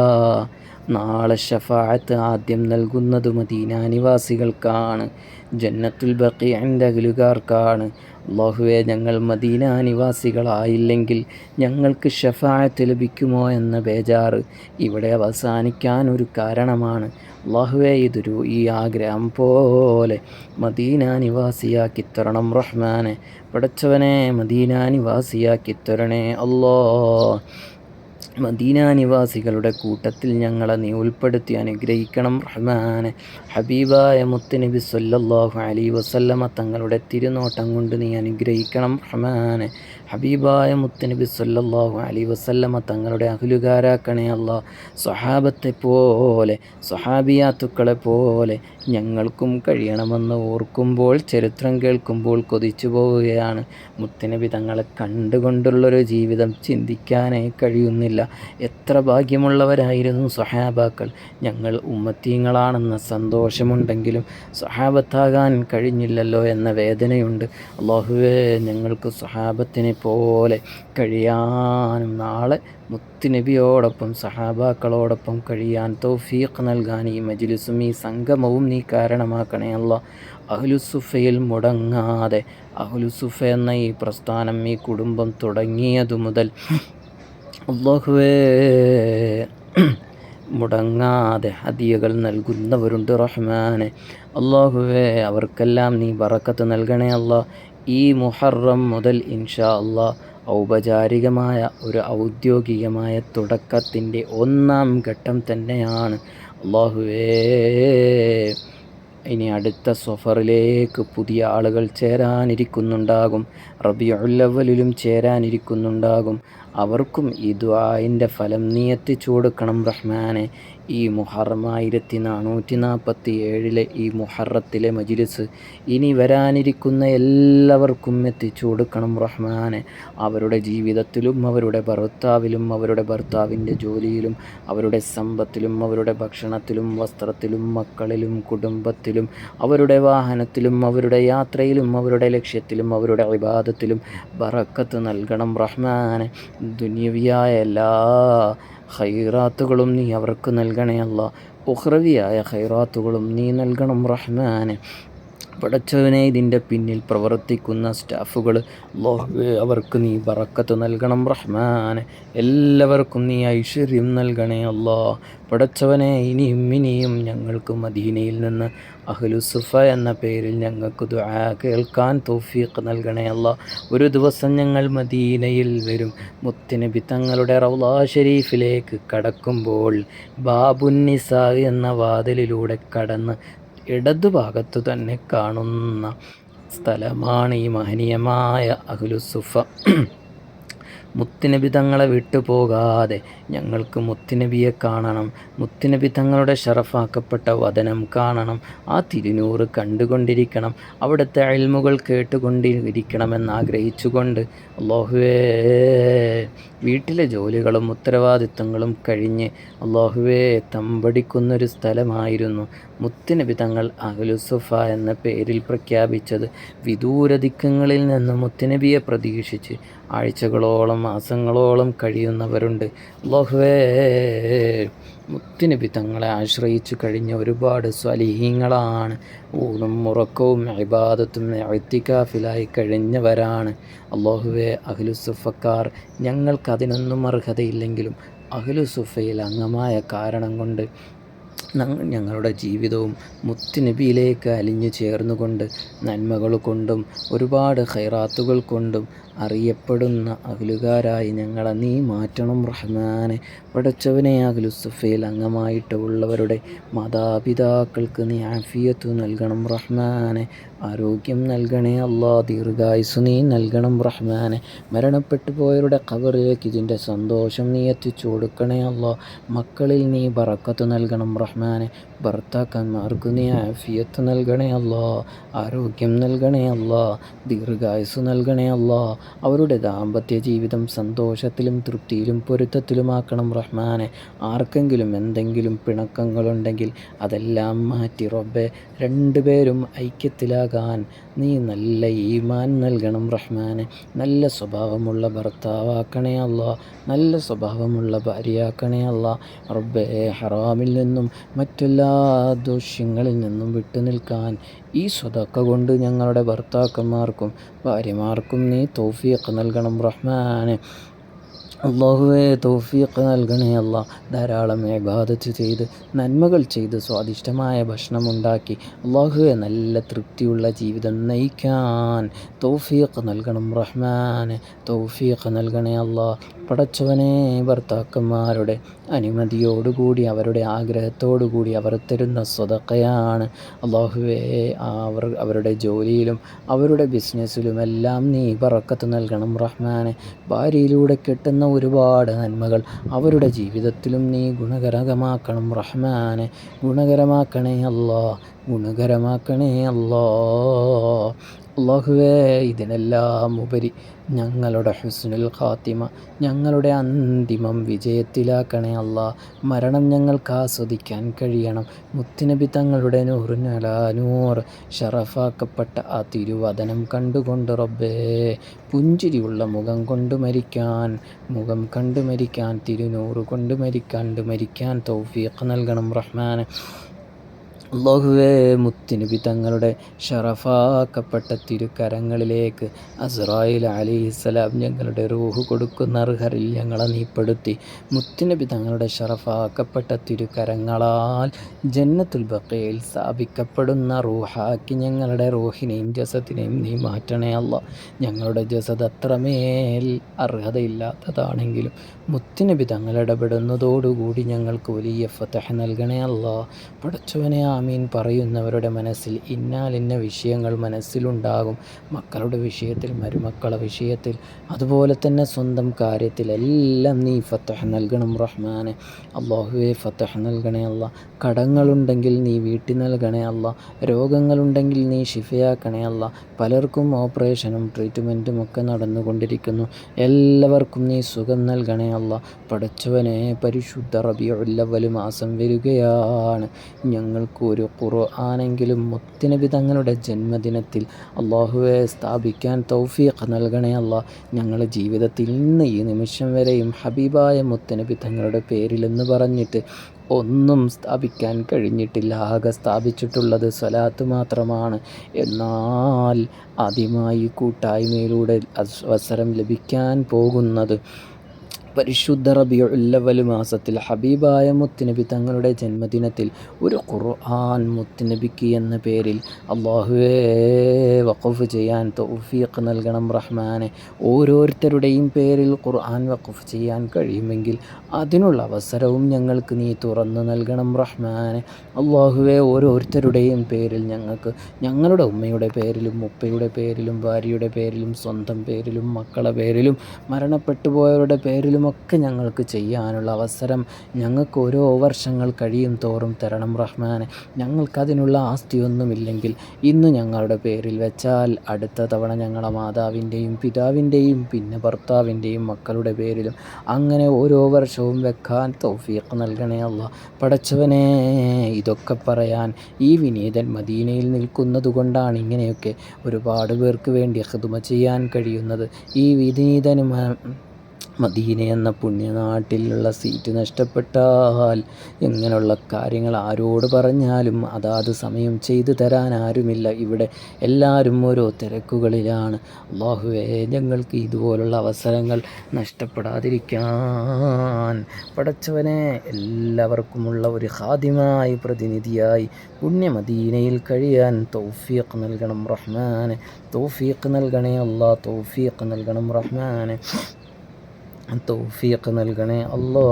നാളെ ഷഫാഅത്ത് ആദ്യം നൽകുന്നത് മദീന നിവാസികൾക്കാണ്, ജന്നത്തുൽ ബഖീഇൻ്റെ അഹ്ലുകാർക്കാണ്. അല്ലാഹുവേ ഞങ്ങൾ മദീന നിവാസികളായില്ലെങ്കിൽ ഞങ്ങൾക്ക് ഷഫാഅത്ത് ലഭിക്കുമോ എന്ന ബേജാറ് ഇവിടെ അവസാനിക്കാൻ ഒരു കാരണമാണ്. അല്ലാഹുവേ ഈ ആഗ്രഹം പോലെ മദീന നിവാസിയാക്കി തരണം റഹ്മാനെ. പടച്ചവനെ മദീന നിവാസിയാക്കി തരണേ അല്ലാ. മദീന നിവാസികളുടെ കൂട്ടത്തിൽ ഞങ്ങളെ നീ ഉൾപ്പെടുത്തി അനുഗ്രഹിക്കണം റഹ്മാനെ. ഹബീബായ മുത്തുനബി സല്ലല്ലാഹു അലൈഹി വസല്ലമ തങ്ങളുടെ തിരുനോട്ടം കൊണ്ട് നീ അനുഗ്രഹിക്കണം റഹ്മാനെ. ഹബീബായ മുത്തുനബി സല്ലല്ലാഹു അലൈഹി വസല്ലമ തങ്ങളുടെ അഹ്ലുകാരാക്കണേ അല്ലാ. സ്വഹാബത്തെ പോലെ സ്വഹാബിയാത്തുക്കളെ പോലെ ഞങ്ങൾക്കും കഴിയണമെന്ന് ഓർക്കുമ്പോൾ ചരിത്രം കേൾക്കുമ്പോൾ കൊതിച്ചു പോവുകയാണ്. മുത്തുനബി തങ്ങളെ കണ്ടുകൊണ്ടുള്ളൊരു ജീവിതം ചിന്തിക്കാനേ കഴിയുന്നില്ല. എത്ര ഭാഗ്യമുള്ളവരായിരുന്നു സ്വഹാബാക്കൾ. ഞങ്ങൾ ഉമ്മത്തീങ്ങളാണെന്ന സന്തോഷമുണ്ടെങ്കിലും സ്വഹാബത്താകാൻ കഴിഞ്ഞില്ലല്ലോ എന്ന വേദനയുണ്ട്. അല്ലാഹുവേ ഞങ്ങൾക്ക് സ്വഹാബത്തിനെ പോലെ കഴിയാനും നാളെ മുത്തുനബിയോടൊപ്പം സഹാബാക്കളോടൊപ്പം കഴിയാൻ തൗഫീഖ് നൽകാൻ ഈ മജ്ലിസും ഈ സംഗമവും നീ കാരണമാക്കണേ അല്ലാ. അഹ്ലുസുഫയിൽ മുടങ്ങാതെ അഹ്ലുസുഫ എന്ന ഈ പ്രസ്ഥാനം ഈ കുടുംബം തുടങ്ങിയതു മുതൽ അല്ലാഹുവേ മുടങ്ങാതെ ഹദിയകൾ നൽകുന്നവരുണ്ട് റഹ്മാനെ. അല്ലാഹുവേ അവർക്കെല്ലാം നീ ബറക്കത്ത് നൽകണേ അല്ലാ. ഈ മുഹറം മുതൽ ഇൻഷാ അല്ലാ ഔപചാരികമായ ഒരു ഔദ്യോഗികമായ തുടക്കത്തിൻ്റെ ഒന്നാം ഘട്ടം തന്നെയാണ്. അല്ലാഹുവേ ഇനി അടുത്ത സഫറിലേക്ക് പുതിയ ആളുകൾ ചേരാനിരിക്കുന്നുണ്ടാകും, റബീഉൽ അവ്വലിലും ചേരാനിരിക്കുന്നുണ്ടാകും. അവർക്കും ഈ ദുആഇൻ്റെ ഫലം നീ എത്തിച്ചു കൊടുക്കണം റഹ്മാനെ. ഈ മുഹറം 1447 ഈ മുഹറത്തിലെ മജ്ലിസ് ഇനി വരാനിരിക്കുന്ന എല്ലാവർക്കും എത്തിച്ചു കൊടുക്കണം റഹ്മാനെ. അവരുടെ ജീവിതത്തിലും അവരുടെ ഭർത്താവിലും അവരുടെ ഭർത്താവിൻ്റെ ജോലിയിലും അവരുടെ സമ്പത്തിലും അവരുടെ ഭക്ഷണത്തിലും വസ്ത്രത്തിലും മക്കളിലും കുടുംബത്തിലും അവരുടെ വാഹനത്തിലും അവരുടെ യാത്രയിലും അവരുടെ ലക്ഷ്യത്തിലും അവരുടെ ഇബാദത്തിലും ബറക്കത്ത് നൽകണം റഹ്മാനെ. ദുനിയവിയായ എല്ലാ ഖൈറാത്തുകളും നീ അവർക്ക് നൽകണേ അല്ലാ. ഉഖ്റവിയായ ഖൈറാത്തുകളും നീ നൽകണം റഹ്മാനെ. പടച്ചവനെ ഇതിൻ്റെ പിന്നിൽ പ്രവർത്തിക്കുന്ന സ്റ്റാഫുകൾ അല്ലാഹുവേ അവർക്ക് നീ ബറക്കത്ത് നൽകണം റഹ്മാനെ. എല്ലാവർക്കും നീ ഐശ്വര്യം നൽകണേ അല്ലാ. പടച്ചവനെ ഇനിയും ഞങ്ങൾക്ക് മദീനയിൽ നിന്ന് അഹ്ലുസുഫ എന്ന പേരിൽ ഞങ്ങൾക്ക് ദുആ കേൾക്കാൻ തൗഫീഖ് നൽകണേ അല്ലാ. ഒരു ദിവസം ഞങ്ങൾ മദീനയിൽ വരും. മുത്തുനബി തങ്ങളുടെ റൗള ഷരീഫിലേക്ക് കടക്കുമ്പോൾ ബാബുന്നിസാ എന്ന വാതിലിലൂടെ കടന്ന് ഇടതുഭാഗത്തു തന്നെ കാണുന്ന സ്ഥലമാണ് ഈ മഹനീയമായ അഹ്ലുസുഫ. മുത്തുനബി തങ്ങളെ വിട്ടുപോകാതെ ഞങ്ങൾക്ക് മുത്തുനബിയെ കാണണം. മുത്തുനബി തങ്ങളുടെ ഷറഫാക്കപ്പെട്ട വദനം കാണണം. ആ തിരുനൂറ് കണ്ടുകൊണ്ടിരിക്കണം. അവിടുത്തെ ഇൽമുകൾ കേട്ടുകൊണ്ടിരിക്കണമെന്നാഗ്രഹിച്ചുകൊണ്ട് അല്ലാഹുവേ വീട്ടിലെ ജോലികളും ഉത്തരവാദിത്തങ്ങളും കഴിഞ്ഞ് അല്ലാഹുവേ തമ്പടിക്കുന്നൊരു സ്ഥലമായിരുന്നു മുത്തുനബി തങ്ങൾ അഹ്ലുസുഫ എന്ന പേരിൽ പ്രഖ്യാപിച്ചത്. വിദൂരദിക്കങ്ങളിൽ നിന്ന് മുത്തുനബിയെ പ്രതീക്ഷിച്ച് ആഴ്ചകളോളം മാസങ്ങളോളം കഴിയുന്നവരുണ്ട്. അല്ലാഹുവേ മുത്തുനബി തങ്ങളെ ആശ്രയിച്ചു കഴിഞ്ഞ ഒരുപാട് സ്വലീഹീങ്ങളാണ്. ഊണും ഉറക്കവും ഇബാദത്തും ഇഅ്തികാഫിലായി കഴിഞ്ഞവരാണ്. അല്ലാഹുവേ, അഹ്ലുസുഫക്കാർ ഞങ്ങൾക്കതിനൊന്നും അർഹതയില്ലെങ്കിലും അഹ്ലുസുഫയിൽ അംഗമായ കാരണം കൊണ്ട് ഞങ്ങളുടെ ജീവിതവും മുത്തുനബിയിലേക്ക് അലിഞ്ഞു ചേർന്നുകൊണ്ട് നന്മകൾ കൊണ്ടും ഒരുപാട് ഖൈറാത്തുകൾ കൊണ്ടും അറിയപ്പെടുന്ന അഹ്ലുകാരായി ഞങ്ങളെ നീ മാറ്റണം റഹ്മാനെ. പടച്ചവനെ, അഹ്ലുസുഫയിൽ അംഗമായിട്ട് ഉള്ളവരുടെ മാതാപിതാക്കൾക്ക് നീ ആഫിയത്ത് നൽകണം റഹ്മാനെ. ആരോഗ്യം നൽകണേ അല്ലാ, ദീർഘായുസ് നീ നൽകണം റഹ്മാനെ. മരണപ്പെട്ടു പോയവരുടെ ഖബറിലേക്ക് ഇതിൻ്റെ സന്തോഷം നീ എത്തിച്ചു കൊടുക്കണേ അല്ലാ. മക്കളിൽ നീ ബറക്കത്ത് നൽകണം റഹ്മാനെ. ഭർത്താക്കന്മാർക്ക് നീ ആഫിയത്ത് നൽകണേ അല്ലാ, ആരോഗ്യം നൽകണേ അല്ലാ, ദീർഘായുസ് നൽകണേ അല്ലാ. അവരുടെ ദാമ്പത്യ ജീവിതം സന്തോഷത്തിലും തൃപ്തിയിലും പൊരുത്തത്തിലുമാക്കണം റഹ്മാനെ. ആർക്കെങ്കിലും എന്തെങ്കിലും പിണക്കങ്ങളുണ്ടെങ്കിൽ അതെല്ലാം മാറ്റി റബ്ബേ, രണ്ടുപേരും ഐക്യത്തിലാകാൻ നീ നല്ല ഈമാൻ നൽകണം റഹ്മാനെ. നല്ല സ്വഭാവമുള്ള ഭർത്താവാക്കണേ അല്ലാ, നല്ല സ്വഭാവമുള്ള ഭാര്യയാക്കണേ അല്ലാ. റബ്ബേ, ഹറാമിൽ നിന്നും മറ്റെല്ലാ ദൂഷ്യങ്ങളിൽ നിന്നും വിട്ടുനിൽക്കാൻ ഈ സ്വതക്ക കൊണ്ട് ഞങ്ങളുടെ ഭർത്താക്കന്മാർക്കും ഭാര്യമാർക്കും നീ തൗഫീഖ് നൽകണം റഹ്മാനെ. അല്ലാഹുവേ, തൗഫീഖ് നൽകണേ അല്ലാ. ധാരാളം ഇബാദത്ത് ചെയ്ത് നന്മകൾ ചെയ്ത് സ്വാദിഷ്ടമായ ഭക്ഷണമുണ്ടാക്കി അല്ലാഹുവേ നല്ല തൃപ്തിയുള്ള ജീവിതം നയിക്കാൻ തൗഫീഖ് നൽകണം റഹ്മാനെ. തൗഫീഖ് നൽകണേ അല്ലാ. പടച്ചവനെ, ഭർത്താക്കന്മാരുടെ അനുമതിയോടുകൂടി അവരുടെ ആഗ്രഹത്തോടുകൂടി അവർ തരുന്ന സ്വതക്കയാണ് അല്ലാഹുവേ. അവരുടെ ജോലിയിലും അവരുടെ ബിസിനസ്സിലുമെല്ലാം നീ ബറക്കത്ത് നൽകണം റഹ്മാനെ. ഭാര്യയിലൂടെ കിട്ടുന്ന ഒരുപാട് നന്മകൾ അവരുടെ ജീവിതത്തിലും നീ ഗുണകരമാക്കണം റഹ്മാനെ. ഗുണകരമാക്കണേ അല്ലാ, ഗുണകരമാക്കണേ അല്ലാ. അല്ലാഹുവേ, ഇതിനെല്ലാം ഉപരി ഞങ്ങളുടെ ഹുസ്നുൽ ഖാത്തിമ, ഞങ്ങളുടെ അന്തിമം വിജയത്തിലാക്കണേ അല്ലാ. മരണം ഞങ്ങൾക്ക് ആസ്വദിക്കാൻ കഴിയണം. മുത്തുനബി തങ്ങളുടെ നൂറിനലാ നൂർ ഷറഫാക്കപ്പെട്ട ആ തിരുവദനം കണ്ടുകൊണ്ട് റബ്ബേ, പുഞ്ചിരിയുള്ള മുഖം കൊണ്ട് മരിക്കാൻ തിരുനൂറ് കൊണ്ട് മരിക്കാൻ തൗഫീഖ് നൽകണം റഹ്മാനെ. അല്ലാഹുവേ, മുത്തുനബി തങ്ങളുടെ ഷറഫാക്കപ്പെട്ട തിരുക്കരങ്ങളിലേക്ക് അസ്റായിൽ അലൈഹിസ്സലാം ഞങ്ങളുടെ റൂഹ് കൊടുക്കുന്ന അർഹരിൽ ഞങ്ങളെ നീപ്പെടുത്തി മുത്തുനബി തങ്ങളുടെ ഷറഫാക്കപ്പെട്ട തിരുക്കരങ്ങളാൽ ജന്നത്തുൽ ബഖീൽ സ്ഥാപിക്കപ്പെടുന്ന റൂഹാക്കി ഞങ്ങളുടെ റൂഹിനെയും ജസദിനെയും നീ മാറ്റണേ അല്ലാ. ഞങ്ങളുടെ ജസദ് അത്രമേൽ അർഹതയില്ലാത്തതാണെങ്കിലും മുത്തുനബി തങ്ങൾ ഇടപെടുന്നതോടുകൂടി ഞങ്ങൾക്ക് വലിയ ഫതഹ് നൽകണേ അല്ലാ. പടച്ചവനെ, ആമീൻ പറയുന്നവരുടെ മനസ്സിൽ ഇന്നാലിന്ന വിഷയങ്ങൾ മനസ്സിലുണ്ടാകും. മക്കളുടെ വിഷയത്തിൽ, മരുമക്കളുടെ വിഷയത്തിൽ, അതുപോലെ തന്നെ സ്വന്തം കാര്യത്തിലെല്ലാം നീ ഫതഹ് നൽകണം റഹ്മാനെ. അല്ലാഹുവേ, ഫതഹ് നൽകണേ അല്ലാ. കടങ്ങളുണ്ടെങ്കിൽ നീ വീട്ടി നൽകണേ അല്ലാ. രോഗങ്ങളുണ്ടെങ്കിൽ നീ ഷിഫയാക്കണേ അല്ലാ. പലർക്കും ഓപ്പറേഷനും ട്രീറ്റ്മെൻറ്റും ഒക്കെ നടന്നുകൊണ്ടിരിക്കുന്നു. എല്ലാവർക്കും നീ സുഖം നൽകണേ അല്ലാ. പടച്ചവനെ, പരിശുദ്ധ റബീഉൽ അവ്വൽ മാസം വരികയാണ്. ഞങ്ങൾക്ക് ഒരു ഖുർആനെങ്കിലും മുത്തുനബി തങ്ങളുടെ ജന്മദിനത്തിൽ അല്ലാഹുവേ സ്ഥാപിക്കാൻ തൗഫീഖ് നൽകണേ അല്ലാ. ഞങ്ങളുടെ ജീവിതത്തിൽ ഇന്ന് ഈ നിമിഷം വരെയും ഹബീബായ മുത്തുനബി തങ്ങളുടെ പേരിലെന്ന് പറഞ്ഞിട്ട് ഒന്നും സ്ഥാപിക്കാൻ കഴിഞ്ഞിട്ടില്ല. ആകെ സ്ഥാപിച്ചിട്ടുള്ളത് സ്വലാത്ത് മാത്രമാണ്. എന്നാൽ ആദ്യമായി കൂട്ടായ്മയിലൂടെ അവസരം ലഭിക്കാൻ പോകുന്നത് പരിശുദ്ധ റബീഉൽ അവ്വൽ മാസത്തിൽ ഹബീബായ മുത്തുനബി തങ്ങളുടെ ജന്മദിനത്തിൽ ഒരു ഖുർആൻ മുത്തുനബിക്ക് എന്ന പേരിൽ അല്ലാഹുവേ വഖഫ് ചെയ്യാൻ തൗഫീഖ് നൽകണം റഹ്മാനെ. ഓരോരുത്തരുടെയും പേരിൽ ഖുർആൻ വഖഫ് ചെയ്യാൻ കഴിയുമെങ്കിൽ അതിനുള്ള അവസരവും ഞങ്ങൾക്ക് നീ തുറന്നു നൽകണം റഹ്മാനെ. അല്ലാഹുവേ, ഓരോരുത്തരുടെയും പേരിൽ ഞങ്ങൾക്ക് ഞങ്ങളുടെ ഉമ്മയുടെ പേരിലും ഉപ്പയുടെ പേരിലും ഭാര്യയുടെ പേരിലും സ്വന്തം പേരിലും മക്കളുടെ പേരിലും മരണപ്പെട്ടു പോയവരുടെ പേരിലും ഒക്കെ ഞങ്ങൾക്ക് ചെയ്യാനുള്ള അവസരം ഞങ്ങൾക്ക് ഓരോ വർഷങ്ങൾ കഴിയും തോറും തരണം റഹ്മാനെ. ഞങ്ങൾക്കതിനുള്ള ആസ്തിയൊന്നുമില്ലെങ്കിൽ ഇന്ന് ഞങ്ങളുടെ പേരിൽ വെച്ചാൽ അടുത്ത തവണ ഞങ്ങളുടെ മാതാവിൻ്റെയും പിതാവിൻ്റെയും പിന്നെ ഭർത്താവിൻ്റെയും മക്കളുടെ പേരിലും അങ്ങനെ ഓരോ വർഷവും വെക്കാൻ തൗഫീഖ് നൽകണേ അല്ലാ. പടച്ചവനെ, ഇതൊക്കെ പറയാൻ ഈ വിനീതൻ മദീനയിൽ നിൽക്കുന്നത് കൊണ്ടാണ് ഇങ്ങനെയൊക്കെ ഒരുപാട് പേർക്ക് വേണ്ടി ഖിദ്മ ചെയ്യാൻ കഴിയുന്നത്. ഈ വിനീതന് മദീന എന്ന പുണ്യനാട്ടിലുള്ള സീറ്റ് നഷ്ടപ്പെട്ടാൽ ഇങ്ങനെയുള്ള കാര്യങ്ങൾ ആരോട് പറഞ്ഞാലും അതാത് സമയം ചെയ്തു തരാൻ ആരുമില്ല. ഇവിടെ എല്ലാവരും ഓരോ തിരക്കുകളിലാണ്. അല്ലാഹുവേ, ഞങ്ങൾക്ക് ഇതുപോലുള്ള അവസരങ്ങൾ നഷ്ടപ്പെടാതിരിക്കാൻ പടച്ചവനെ എല്ലാവർക്കുമുള്ള ഒരു ഖാദിമായി പ്രതിനിധിയായി പുണ്യ മദീനയിൽ കഴിയാൻ തൗഫീഖ് നൽകണം റഹ്മാനെ. തൗഫീഖ് നൽകണേ അല്ലാ, തൗഫീഖ് നൽകണം റഹ്മാനെ. തൗഫീഖ് നൽകണേ അല്ലാ,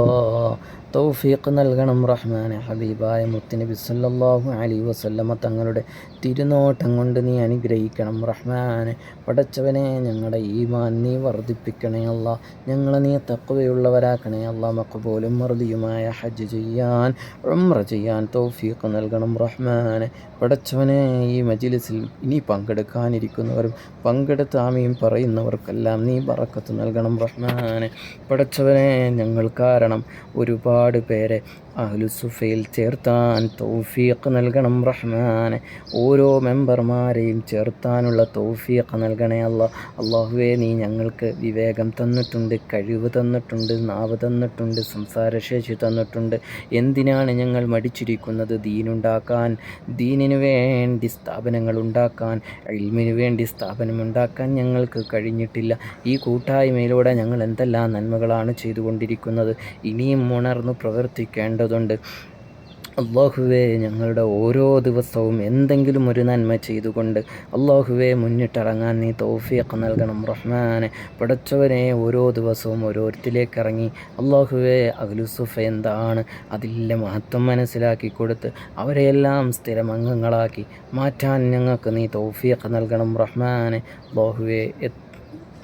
തൗഫീഖ് നൽകണം റഹ്മാനെ. ഹബീബായ മുത്തുനബി സല്ലല്ലാഹു അലൈഹി വസല്ലമ തങ്ങളുടെ തിരുനോട്ടം കൊണ്ട് നീ അനുഗ്രഹിക്കണം റഹ്മാനെ. പടച്ചവനെ, ഞങ്ങളുടെ ഈമാൻ നീ വർദ്ധിപ്പിക്കണേ അല്ലാ. ഞങ്ങളെ നീ തഖ്വയുള്ളവരാക്കണേ അല്ലാ. മഖ്ബൂലും മർദിയുമായ ഹജ്ജ് ചെയ്യാൻ, ഉംറ ചെയ്യാൻ തൗഫീഖ് നൽകണം റഹ്മാനെ. പടച്ചവനെ, ഈ മജ്ലിസിൽ ഇനി പങ്കെടുക്കാനിരിക്കുന്നവരും പങ്കെടുത്ത് ആമീൻ പറയുന്നവർക്കെല്ലാം നീ ബറക്കത്ത് നൽകണം റഹ്മാനെ. പടച്ചവനെ, ഞങ്ങൾ കാരണം ഒരുപാട് പേരെ അഹ്ലുസുഫയിൽ ചേർത്താൻ തൗഫീഖ് നൽകണം റഹ്മാനെ. ഓരോ മെമ്പർമാരെയും ചേർത്താനുള്ള തൗഫീഖ് നൽകണേ അല്ലാ. അല്ലാഹുവേ, നീ ഞങ്ങൾക്ക് വിവേകം തന്നിട്ടുണ്ട്, കഴിവ് തന്നിട്ടുണ്ട്, നാവ് തന്നിട്ടുണ്ട്, സംസാരശേഷി തന്നിട്ടുണ്ട്. എന്തിനാണ് ഞങ്ങൾ മടിച്ചിരിക്കുന്നത്? ദീനുണ്ടാക്കാൻ, ദീനിനു വേണ്ടി സ്ഥാപനങ്ങൾ ഉണ്ടാക്കാൻ, ഇൽമിനു വേണ്ടി സ്ഥാപനമുണ്ടാക്കാൻ ഞങ്ങൾക്ക് കഴിഞ്ഞിട്ടില്ല. ഈ കൂട്ടായ്മയിലൂടെ ഞങ്ങൾ എന്തെല്ലാം നന്മകളാണ് ചെയ്തുകൊണ്ടിരിക്കുന്നത്. ഇനിയും ഉണർന്നു പ്രവർത്തിക്കേണ്ടതുണ്ട്. അല്ലാഹുവേ, ഞങ്ങളുടെ ഓരോ ദിവസവും എന്തെങ്കിലും ഒരു നന്മ ചെയ്തുകൊണ്ട് അല്ലാഹുവേ മുന്നിട്ടിറങ്ങാൻ നീ തൗഫീഖ് നൽകണം റഹ്മാനെ. പടച്ചവനെ, ഓരോ ദിവസവും ഓരോരുത്തരിലേക്ക് ഇറങ്ങി അല്ലാഹുവേ അഹ്ലുസുഫ എന്താണ്, അതിലെ മഹത്വം മനസ്സിലാക്കി കൊടുത്ത് അവരെയെല്ലാം സ്ഥിരം അംഗങ്ങളാക്കി മാറ്റാൻ ഞങ്ങൾക്ക് നീ തൗഫീഖ് നൽകണം റഹ്മാനെ. അല്ലാഹുവേ,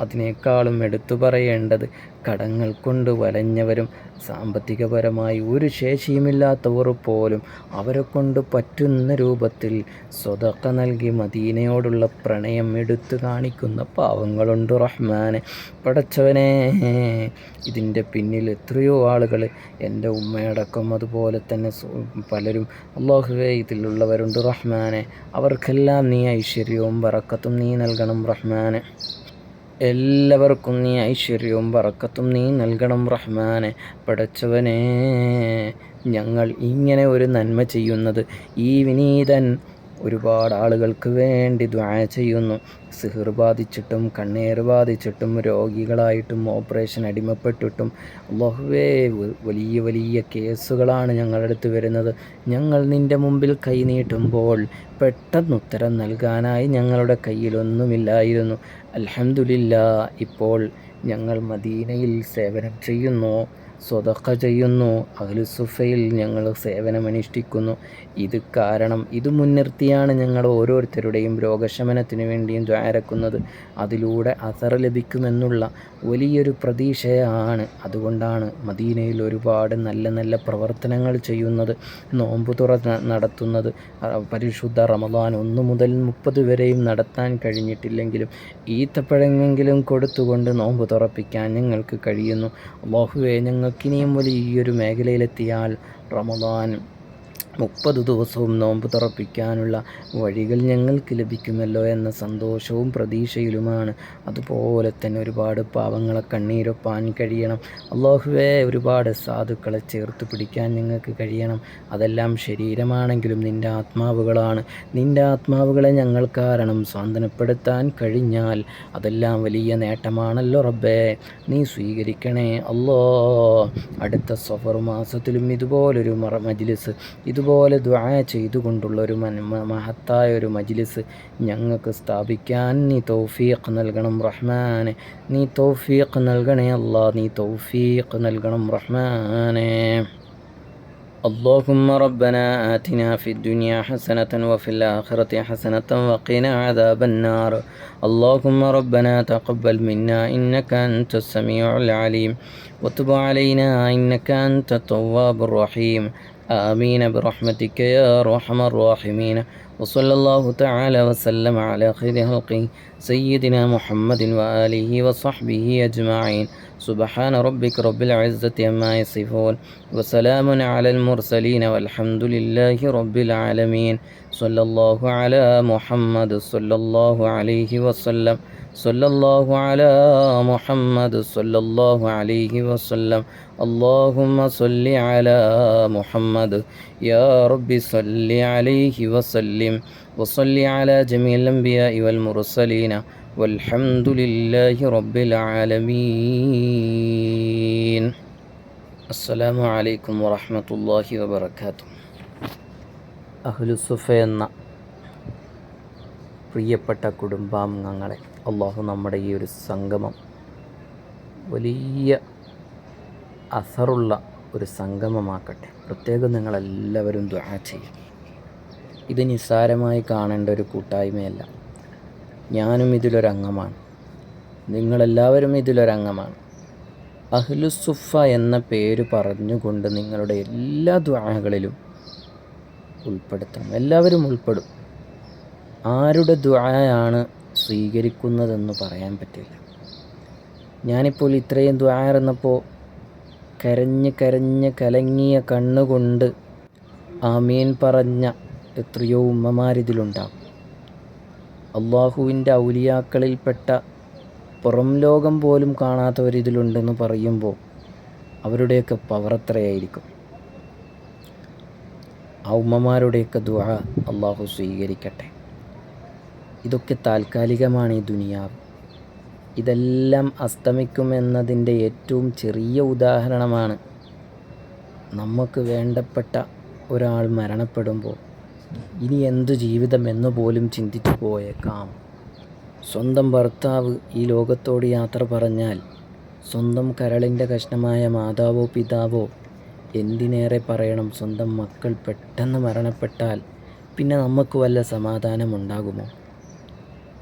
അതിനേക്കാളും എടുത്തു പറയേണ്ടത് കടങ്ങൾ കൊണ്ട് വലഞ്ഞവരും സാമ്പത്തികപരമായി ഒരു ശേഷിയുമില്ലാത്തവർ പോലും അവരെ കൊണ്ട് പറ്റുന്ന രൂപത്തിൽ സ്വതക്ക നൽകി മദീനയോടുള്ള പ്രണയം എടുത്തു കാണിക്കുന്ന പാവങ്ങളുണ്ട് റഹ്മാനെ. പടച്ചവനെ, ഇതിൻ്റെ പിന്നിൽ എത്രയോ ആളുകൾ, എൻ്റെ ഉമ്മയടക്കം അതുപോലെ തന്നെ പലരും അല്ലാഹുവേ ഇതിലുള്ളവരുണ്ട് റഹ്മാനെ. അവർക്കെല്ലാം നീ ഐശ്വര്യവും ബറക്കത്തും നീ നൽകണം റഹ്മാനെ. എല്ലാവർക്കും നീ ഐശ്വര്യവും ബറക്കത്തും നീ നൽകണം റഹ്മാനെ. പടച്ചവനെ, ഞങ്ങൾ ഇങ്ങനെ ഒരു നന്മ ചെയ്യുന്നത് ഈ വിനീതൻ ഒരുപാട് ആളുകൾക്ക് വേണ്ടി ദുആ ചെയ്യുന്നു. സിഹിർ ബാധിച്ചിട്ടും കണ്ണേറ് ബാധിച്ചിട്ടും രോഗികളായിട്ടും ഓപ്പറേഷൻ അടിമപ്പെട്ടിട്ടും അല്ലാഹുവേ വലിയ വലിയ കേസുകളാണ് ഞങ്ങളുടെ അടുത്ത് വരുന്നത്. ഞങ്ങൾ നിൻ്റെ മുമ്പിൽ കൈ നീട്ടുമ്പോൾ പെട്ടെന്ന് ഉത്തരം നൽകാനായി ഞങ്ങളുടെ കയ്യിലൊന്നുമില്ലായിരുന്നു. അൽഹംദുലില്ലാഹ്, ഇപ്പോൾ ഞങ്ങൾ മദീനയിൽ സേവനം ചെയ്യുന്നു, സ്വതക്ക ചെയ്യുന്നു, അഹ്ലുസുഫയിൽ ഞങ്ങൾ സേവനമനുഷ്ഠിക്കുന്നു. ഇത് കാരണം, ഇത് മുൻനിർത്തിയാണ് ഞങ്ങൾ ഓരോരുത്തരുടെയും രോഗശമനത്തിന് വേണ്ടിയും ദ്വാരക്കുന്നത്. അതിലൂടെ അസർ ലഭിക്കുമെന്നുള്ള വലിയൊരു പ്രതീക്ഷയാണ്. അതുകൊണ്ടാണ് മദീനയിൽ ഒരുപാട് നല്ല നല്ല പ്രവർത്തനങ്ങൾ ചെയ്യുന്നത്, നോമ്പ് തുറ നടത്തുന്നത്. പരിശുദ്ധ റമദാൻ 1 മുതൽ 30 വരെയും നടത്താൻ കഴിഞ്ഞിട്ടില്ലെങ്കിലും ഈത്തപ്പഴമെങ്കിലും കൊടുത്തുകൊണ്ട് നോമ്പ് തുറപ്പിക്കാൻ ഞങ്ങൾക്ക് കഴിയുന്നു. അല്ലാഹുവേ, ഞങ്ങൾക്കിനിയും വലിയൊരു മേഖലയിലെത്തിയാൽ റമദാൻ 30 ദിവസവും നോമ്പ് തുറപ്പിക്കാനുള്ള വഴികൾ ഞങ്ങൾക്ക് ലഭിക്കുമല്ലോ എന്ന സന്തോഷവും പ്രതീക്ഷയിലുമാണ്. അതുപോലെ തന്നെ ഒരുപാട് പാവങ്ങളെ കണ്ണീരൊപ്പാൻ കഴിയണം അല്ലാഹുവേ. ഒരുപാട് സാധുക്കളെ ചേർത്ത് പിടിക്കാൻ ഞങ്ങൾക്ക് കഴിയണം. അതെല്ലാം ശരീരമാണെങ്കിലും നിൻ്റെ ആത്മാവുകളാണ്. നിൻ്റെ ആത്മാവുകളെ ഞങ്ങൾ കാരണം സ്വാന്തനപ്പെടുത്താൻ കഴിഞ്ഞാൽ അതെല്ലാം വലിയ നേട്ടമാണല്ലോ റബ്ബേ. നീ സ്വീകരിക്കണേ അല്ലാ. അടുത്ത സഫർ മാസത്തിലും ഇതുപോലൊരു മജ്ലിസ്, ഇതുപോലെ ദുആ ചെയ്തുകൊണ്ടുള്ളൊരു മഹത്തായ ഒരു മജ്ലിസ് ഞങ്ങൾക്ക് സ്ഥാപിക്കാൻ നീ തൗഫീഖ് നൽകണം റഹ്മാനെ. നീ തൗഫീഖ് നൽകണേ അല്ലാ, നീ തൗഫീഖ് നൽകണം റഹ്മാനെ. اللهم ربنا آتنا في الدنيا حسنة وفي الآخرة حسنة وقنا عذاب النار. اللهم ربنا تقبل منا إنك أنت السميع العليم وتب علينا إنك أنت التواب الرحيم. آمين برحمتك يا أرحم الراحمين. وصلى الله تعالى وسلم على خير خلقه سيدنا محمد وآله وصحبه أجمعين. സുബ്ഹാന റബ്ബിക റബ്ബിൽ ഇസ്സത്തി അമ്മാ യസിഫൂൻ വസലാമുൻ അലൽ മുർസലീൻ വൽഹംദുലില്ലാഹി റബ്ബിൽ ആലമീൻ. സ്വല്ലല്ലാഹു അലാ മുഹമ്മദ് സ്വല്ലല്ലാഹു അലൈഹി വസല്ലം. സ്വല്ലല്ലാഹു അലാ മുഹമ്മദ് സ്വല്ലല്ലാഹു അലൈഹി വസല്ലം. അല്ലാഹുമ്മ സ്വല്ലി അലാ മുഹമ്മദ് യാ റബ്ബി സ്വല്ലി അലൈഹി വസല്ലിം വസല്ലി അലാ ജമീഇൽ അംബിയാഇ വൽ മുർസലീന വൽഹംദുലില്ലാഹി റബ്ബിൽ ആലമീൻ. അസ്സലാമു അലൈക്കും വറഹ്മത്തുള്ളാഹി വബറകാതുഹു. അഹ്ലുസുഫ എന്ന പ്രിയപ്പെട്ട കുടുംബാംഗങ്ങളെ, അള്ളാഹു നമ്മുടെ ഈ ഒരു സംഗമം വലിയ അസറുള്ള ഒരു സംഗമമാക്കട്ടെ. പ്രത്യേകം നിങ്ങളെല്ലാവരും ദുആ ചെയ്യും. ഇത് നിസ്സാരമായി കാണേണ്ട ഒരു കൂട്ടായ്മയല്ല. ഞാനും ഇതിലൊരംഗമാണ്, നിങ്ങളെല്ലാവരും ഇതിലൊരംഗമാണ്. അഹ്ലുസുഫ എന്ന പേര് പറഞ്ഞുകൊണ്ട് നിങ്ങളുടെ എല്ലാ ദുആകളിലും ഉൾപ്പെടുത്തണം. എല്ലാവരും ഉൾപ്പെടും. ആരുടെ ദുആയാണ് സ്വീകരിക്കുന്നതെന്ന് പറയാൻ പറ്റില്ല. ഞാനിപ്പോൾ ഇത്രയും ദുആ ഇരുന്നപ്പോൾ കരഞ്ഞ് കലങ്ങിയ കണ്ണുകൊണ്ട് ആമീൻ പറഞ്ഞ എത്രയോ ഉമ്മമാരിതിലുണ്ടാകും. അള്ളാഹുവിൻ്റെ ഔലിയാക്കളിൽപ്പെട്ട പുറം ലോകം പോലും കാണാത്തവരിതിലുണ്ടെന്ന് പറയുമ്പോൾ അവരുടെയൊക്കെ പവർ എത്രയായിരിക്കും. ആ ഉമ്മമാരുടെയൊക്കെ ദുആ അള്ളാഹു സ്വീകരിക്കട്ടെ. ഇതൊക്കെ താൽക്കാലികമാണ് ഈ ദുനിയാവ്. ഇതെല്ലാം അസ്തമിക്കുമെന്നതിൻ്റെ ഏറ്റവും ചെറിയ ഉദാഹരണമാണ് നമുക്ക് വേണ്ടപ്പെട്ട ഒരാൾ മരണപ്പെടുമ്പോൾ ഇനി എന്തു ജീവിതം എന്ന് പോലും ചിന്തിച്ചു പോയേക്കാം. സ്വന്തം ഭർത്താവ് ഈ ലോകത്തോട് യാത്ര പറഞ്ഞാൽ സ്വന്തം കരളിൻ്റെ കഷ്ണമായ മാതാവോ പിതാവോ, എന്തിനേറെ പറയണം സ്വന്തം മക്കൾ പെട്ടെന്ന് മരണപ്പെട്ടാൽ പിന്നെ നമുക്ക് വല്ല സമാധാനമുണ്ടാകുമോ?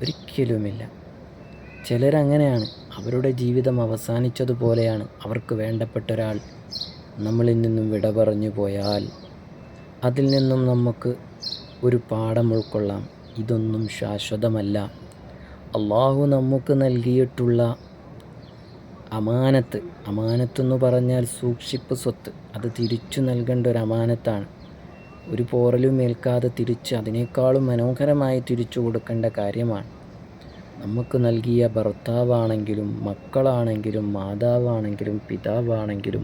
ഒരിക്കലുമില്ല. ചിലരങ്ങനെയാണ്. അവരുടെ ജീവിതം അവസാനിച്ചതുപോലെയാണ്. അവർക്ക് വേണ്ടപ്പെട്ട ഒരാൾ നമ്മളിൽ നിന്നും വിട പറഞ്ഞു പോയാൽ അതിൽ നിന്നും നമുക്ക് ഒരു പാഠം ഉൾക്കൊള്ളാം. ഇതൊന്നും ശാശ്വതമല്ല. അള്ളാഹു നമുക്ക് നൽകിയിട്ടുള്ള അമാനത്തെന്ന് പറഞ്ഞാൽ സൂക്ഷിപ്പ് സ്വത്ത്, അത് തിരിച്ചു നൽകേണ്ട ഒരു അമാനത്താണ്. ഒരു പോറലും ഏൽക്കാതെ തിരിച്ച് അതിനേക്കാളും മനോഹരമായി തിരിച്ചു കൊടുക്കേണ്ട കാര്യമാണ്. നമുക്ക് നൽകിയ ഭർത്താവാണെങ്കിലും മക്കളാണെങ്കിലും മാതാവാണെങ്കിലും പിതാവാണെങ്കിലും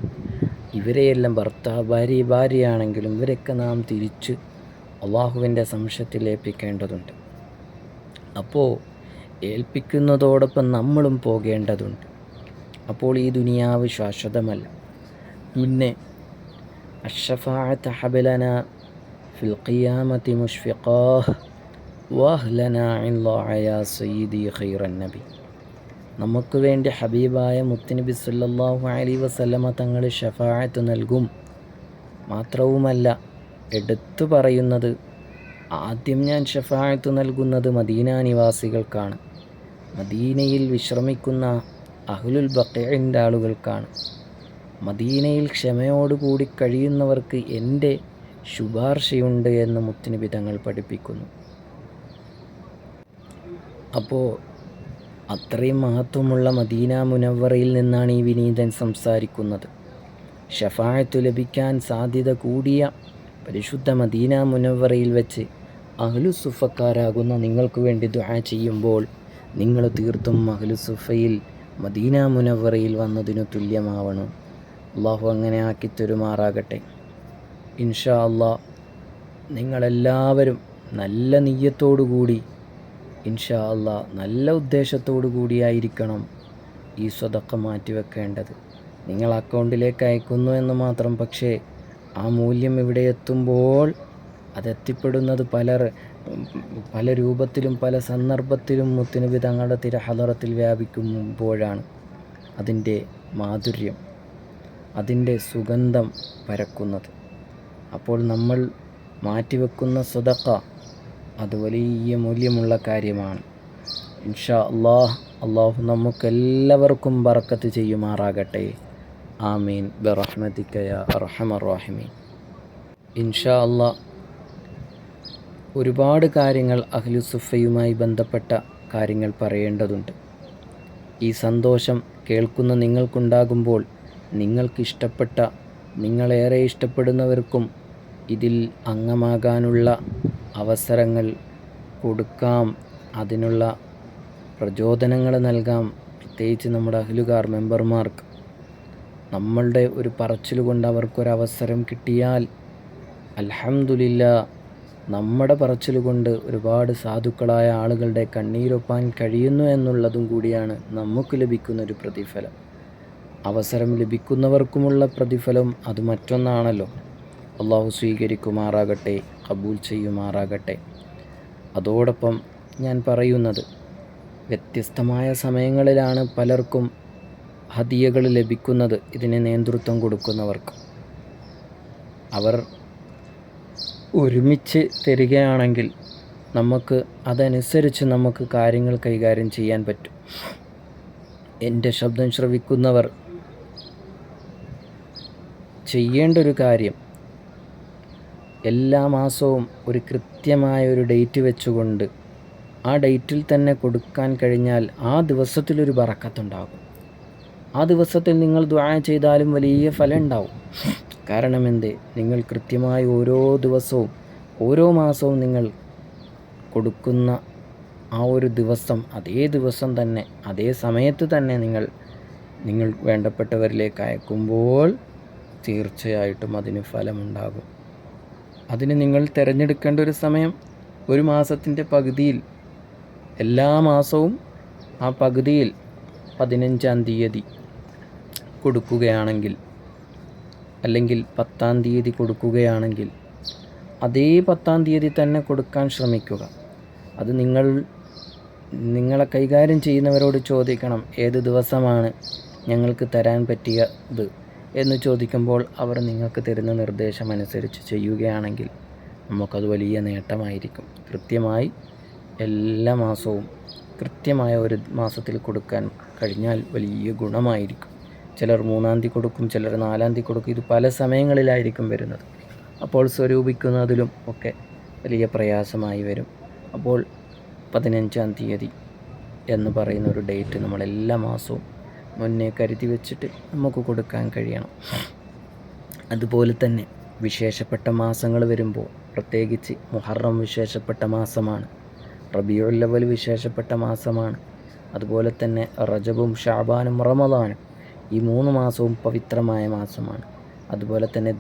ഇവരെയെല്ലാം ഭാര്യയാണെങ്കിലും ഇവരൊക്കെ നാം തിരിച്ച് അള്ളാഹുവിൻ്റെ സംശയത്തിൽ ഏൽപ്പിക്കേണ്ടതുണ്ട്. അപ്പോൾ ഏൽപ്പിക്കുന്നതോടൊപ്പം നമ്മളും പോകേണ്ടതുണ്ട്. അപ്പോൾ ഈ ദുനിയാവ് ശാശ്വതമല്ല. പിന്നെ അഷ്ശഫാഅത ഹബലന ഫിൽ ഖിയാമത്തി മുഷ്ഫിഖാഹ് വഹ്ലനാ ഇൻലാഅ യാ സയ്യിദി ഖൈറൻ നബി. നമുക്ക് വേണ്ടി ഹബീബായ മുത്തുനബി സല്ലല്ലാഹു അലൈഹി വസല്ലമ തങ്ങൾ ശഫാഅത്ത് നൽകും. മാത്രവുമല്ല, എടുത്തു പറയുന്നത് ആദ്യം ഞാൻ ശഫാഅത്ത് നൽകുന്നത് മദീന നിവാസികൾക്കാണ്, മദീനയിൽ വിശ്രമിക്കുന്ന അഹ്ലുൽ ബഖീഇൻ്റെ ആളുകൾക്കാണ്. മദീനയിൽ ക്ഷമയോടുകൂടി കഴിയുന്നവർക്ക് എൻ്റെ ശുപാർശയുണ്ട് എന്ന് മുത്തുനബി തങ്ങൾ പഠിപ്പിക്കുന്നു. അപ്പോൾ അത്രയും മഹത്വമുള്ള മദീന മുനവ്വറയിൽ നിന്നാണ് ഈ വിനീതൻ സംസാരിക്കുന്നത്. ശഫാഅത്ത് ലഭിക്കാൻ സാധ്യത കൂടിയ പരിശുദ്ധ മദീന മുനവ്വറയിൽ വെച്ച് അഹ്ലുസുഫക്കാരാകുന്ന നിങ്ങൾക്ക് വേണ്ടി ദുആ ചെയ്യുമ്പോൾ നിങ്ങൾ തീർത്തും അഹ്ലുസുഫയിൽ മദീന മുനവ്വറയിൽ വന്നതിനു തുല്യമാവണം. അള്ളാഹു അങ്ങനെ ആക്കി തരുമാറാകട്ടെ. ഇൻഷാ അള്ളാഹ് നിങ്ങളെല്ലാവരും നല്ല നിയ്യത്തോടു കൂടി, ഇൻഷാ അള്ളാഹ് നല്ല ഉദ്ദേശത്തോടു കൂടിയായിരിക്കണം ഈ സ്വതക്ക മാറ്റിവെക്കേണ്ടത്. നിങ്ങൾ അക്കൗണ്ടിലേക്ക് അയക്കുന്നു എന്ന് മാത്രം. പക്ഷേ ആ മൂല്യം ഇവിടെ എത്തുമ്പോൾ അതെത്തിപ്പെടുന്നത് പല രൂപത്തിലും പല സന്ദർഭത്തിലും മുത്തുനബി തങ്ങളുടെ തിരുഹളറത്തിൽ വ്യാപിക്കുമ്പോഴാണ് അതിൻ്റെ മാധുര്യം, അതിൻ്റെ സുഗന്ധം പരക്കുന്നത്. അപ്പോൾ നമ്മൾ മാറ്റിവെക്കുന്ന സ്വതക്ക അത് വലിയ മൂല്യമുള്ള കാര്യമാണ്. ഇൻഷാ അള്ളാഹു നമുക്കെല്ലാവർക്കും ബറക്കത്ത് ചെയ്യുമാറാകട്ടെ. ആമീൻ ബിറഹ്മതിക യാ അർഹമർ റഹീമീൻ. ഇൻഷാ അള്ളാഹ് ഒരുപാട് കാര്യങ്ങൾ അഹ്ലുസുഫയുമായി ബന്ധപ്പെട്ട കാര്യങ്ങൾ പറയേണ്ടതുണ്ട്. ഈ സന്തോഷം കേൾക്കുന്ന നിങ്ങൾക്കുണ്ടാകുമ്പോൾ നിങ്ങൾക്കിഷ്ടപ്പെട്ട, നിങ്ങളേറെ ഇഷ്ടപ്പെടുന്നവർക്കും ഇതിൽ അംഗമാകാനുള്ള അവസരങ്ങൾ കൊടുക്കാം, അതിനുള്ള പ്രചോദനങ്ങൾ നൽകാം. പ്രത്യേകിച്ച് നമ്മുടെ അഹ്ലുകാർ മെമ്പർമാർക്ക് നമ്മളുടെ ഒരു പറച്ചിൽ കൊണ്ട് അവർക്കൊരവസരം കിട്ടിയാൽ അൽഹംദുലില്ലാ, നമ്മുടെ പറച്ചിൽ കൊണ്ട് ഒരുപാട് സാധുക്കളായ ആളുകളുടെ കണ്ണീരൊപ്പാൻ കഴിയുന്നു എന്നുള്ളതും കൂടിയാണ് നമുക്ക് ലഭിക്കുന്നൊരു പ്രതിഫലം. അവസരം ലഭിക്കുന്നവർക്കുമുള്ള പ്രതിഫലം അത് മറ്റൊന്നാണല്ലോ. അള്ളാഹു സ്വീകരിക്കുമാറാകട്ടെ, കബൂൽ ചെയ്യുമാറാകട്ടെ. അതോടൊപ്പം ഞാൻ പറയുന്നത്, വ്യത്യസ്തമായ സമയങ്ങളിലാണ് പലർക്കും ഹദിയകൾ ലഭിക്കുന്നത്. ഇതിന് നേതൃത്വം കൊടുക്കുന്നവർക്ക് അവർ ഒരുമിച്ച് തരികയാണെങ്കിൽ നമുക്ക് അതനുസരിച്ച് നമുക്ക് കാര്യങ്ങൾ കൈകാര്യം ചെയ്യാൻ പറ്റും. എൻ്റെ ശബ്ദം ശ്രവിക്കുന്നവർ ചെയ്യേണ്ട ഒരു കാര്യം, എല്ലാ മാസവും ഒരു കൃത്യമായ ഒരു ഡേറ്റ് വെച്ചുകൊണ്ട് ആ ഡേറ്റിൽ തന്നെ കൊടുക്കാൻ കഴിഞ്ഞാൽ ആ ദിവസത്തിലൊരു ബറക്കത്തുണ്ടാകും. ആ ദിവസത്തിൽ നിങ്ങൾ ദുആ ചെയ്താലും വലിയ ഫലം ഉണ്ടാവും. കാരണം എന്ത്? നിങ്ങൾ കൃത്യമായി ഓരോ ദിവസവും ഓരോ മാസവും നിങ്ങൾ കൊടുക്കുന്ന ആ ഒരു ദിവസം, അതേ ദിവസം തന്നെ അതേ സമയത്ത് തന്നെ നിങ്ങൾ വേണ്ടപ്പെട്ടവരിലേക്ക് അയക്കുമ്പോൾ തീർച്ചയായിട്ടും അതിന് ഫലമുണ്ടാകും. അതിന് നിങ്ങൾ തിരഞ്ഞെടുക്കേണ്ട ഒരു സമയം, ഒരു മാസത്തിൻ്റെ പകുതിയിൽ, എല്ലാ മാസവും ആ പകുതിയിൽ 15-ാം തീയതി കൊടുക്കുകയാണെങ്കിൽ, അല്ലെങ്കിൽ 10-ാം തീയതി കൊടുക്കുകയാണെങ്കിൽ അതേ 10-ാം തീയതി തന്നെ കൊടുക്കാൻ ശ്രമിക്കുക. അത് നിങ്ങളെ കൈകാര്യം ചെയ്യുന്നവരോട് ചോദിക്കണം, ഏത് ദിവസമാണ് ഞങ്ങൾക്ക് തരാൻ പറ്റിയത് എന്ന് ചോദിക്കുമ്പോൾ അവർ നിങ്ങൾക്ക് തരുന്ന നിർദ്ദേശമനുസരിച്ച് ചെയ്യുകയാണെങ്കിൽ നമുക്കത് വലിയ നേട്ടമായിരിക്കും. കൃത്യമായി എല്ലാ മാസവും കൃത്യമായ ഒരു മാസത്തിൽ കൊടുക്കാൻ കഴിഞ്ഞാൽ വലിയ ഗുണമായിരിക്കും. ചിലർ 3-ാം തീയതി കൊടുക്കും, ചിലർ 4-ാം തീയതി കൊടുക്കും. ഇത് പല സമയങ്ങളിലായിരിക്കും വരുന്നത്. അപ്പോൾ സ്വരൂപിക്കുന്നതിലും ഒക്കെ വലിയ പ്രയാസമായി വരും. അപ്പോൾ 15-ാം തീയതി എന്ന് പറയുന്ന ഒരു ഡേറ്റ് നമ്മൾ എല്ലാ മാസവും മുന്നേ കരുതി വെച്ചിട്ട് നമുക്ക് കൊടുക്കാൻ കഴിയണം. അതുപോലെ തന്നെ വിശേഷപ്പെട്ട മാസങ്ങൾ വരുമ്പോൾ, പ്രത്യേകിച്ച് മുഹറം വിശേഷപ്പെട്ട മാസമാണ്, റബീഉൽ അവ്വൽ വിശേഷപ്പെട്ട മാസമാണ്, അതുപോലെ തന്നെ റജബും ഷഅബാനും റമദാനും, ഈ 3 മാസവും പവിത്രമായ മാസമാണ്. അതുപോലെ തന്നെ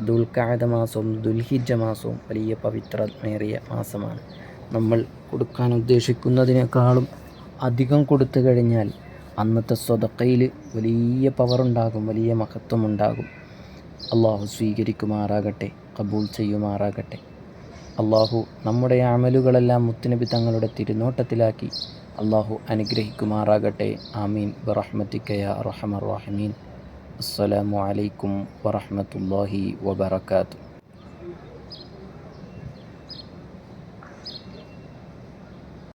ദുൽഖഅദ മാസവും ദുൽഹിജ്ജ മാസവും വലിയ പവിത്രമേറിയ മാസമാണ്. നമ്മൾ കൊടുക്കാൻ ഉദ്ദേശിക്കുന്നതിനേക്കാളും അധികം കൊടുത്തു കഴിഞ്ഞാൽ അന്നത്തെ സ്വതക്കയിൽ വലിയ പവറുണ്ടാകും, വലിയ മഹത്വമുണ്ടാകും. അള്ളാഹു സ്വീകരിക്കുമാറാകട്ടെ, കബൂൽ ചെയ്യുമാറാകട്ടെ. അള്ളാഹു നമ്മുടെ അമലുകളെല്ലാം മുത്തുനബി തങ്ങളുടെ തിരുനോട്ടത്തിലാക്കി അള്ളാഹു അനുഗ്രഹിക്കുമാറാകട്ടെ. ആമീൻ ബിറഹ്മതിക യാ അർഹമർ റഹീമീൻ. അസ്സലാമു അലൈക്കും വറഹ്മത്തുള്ളാഹി വബറകാതുഹു.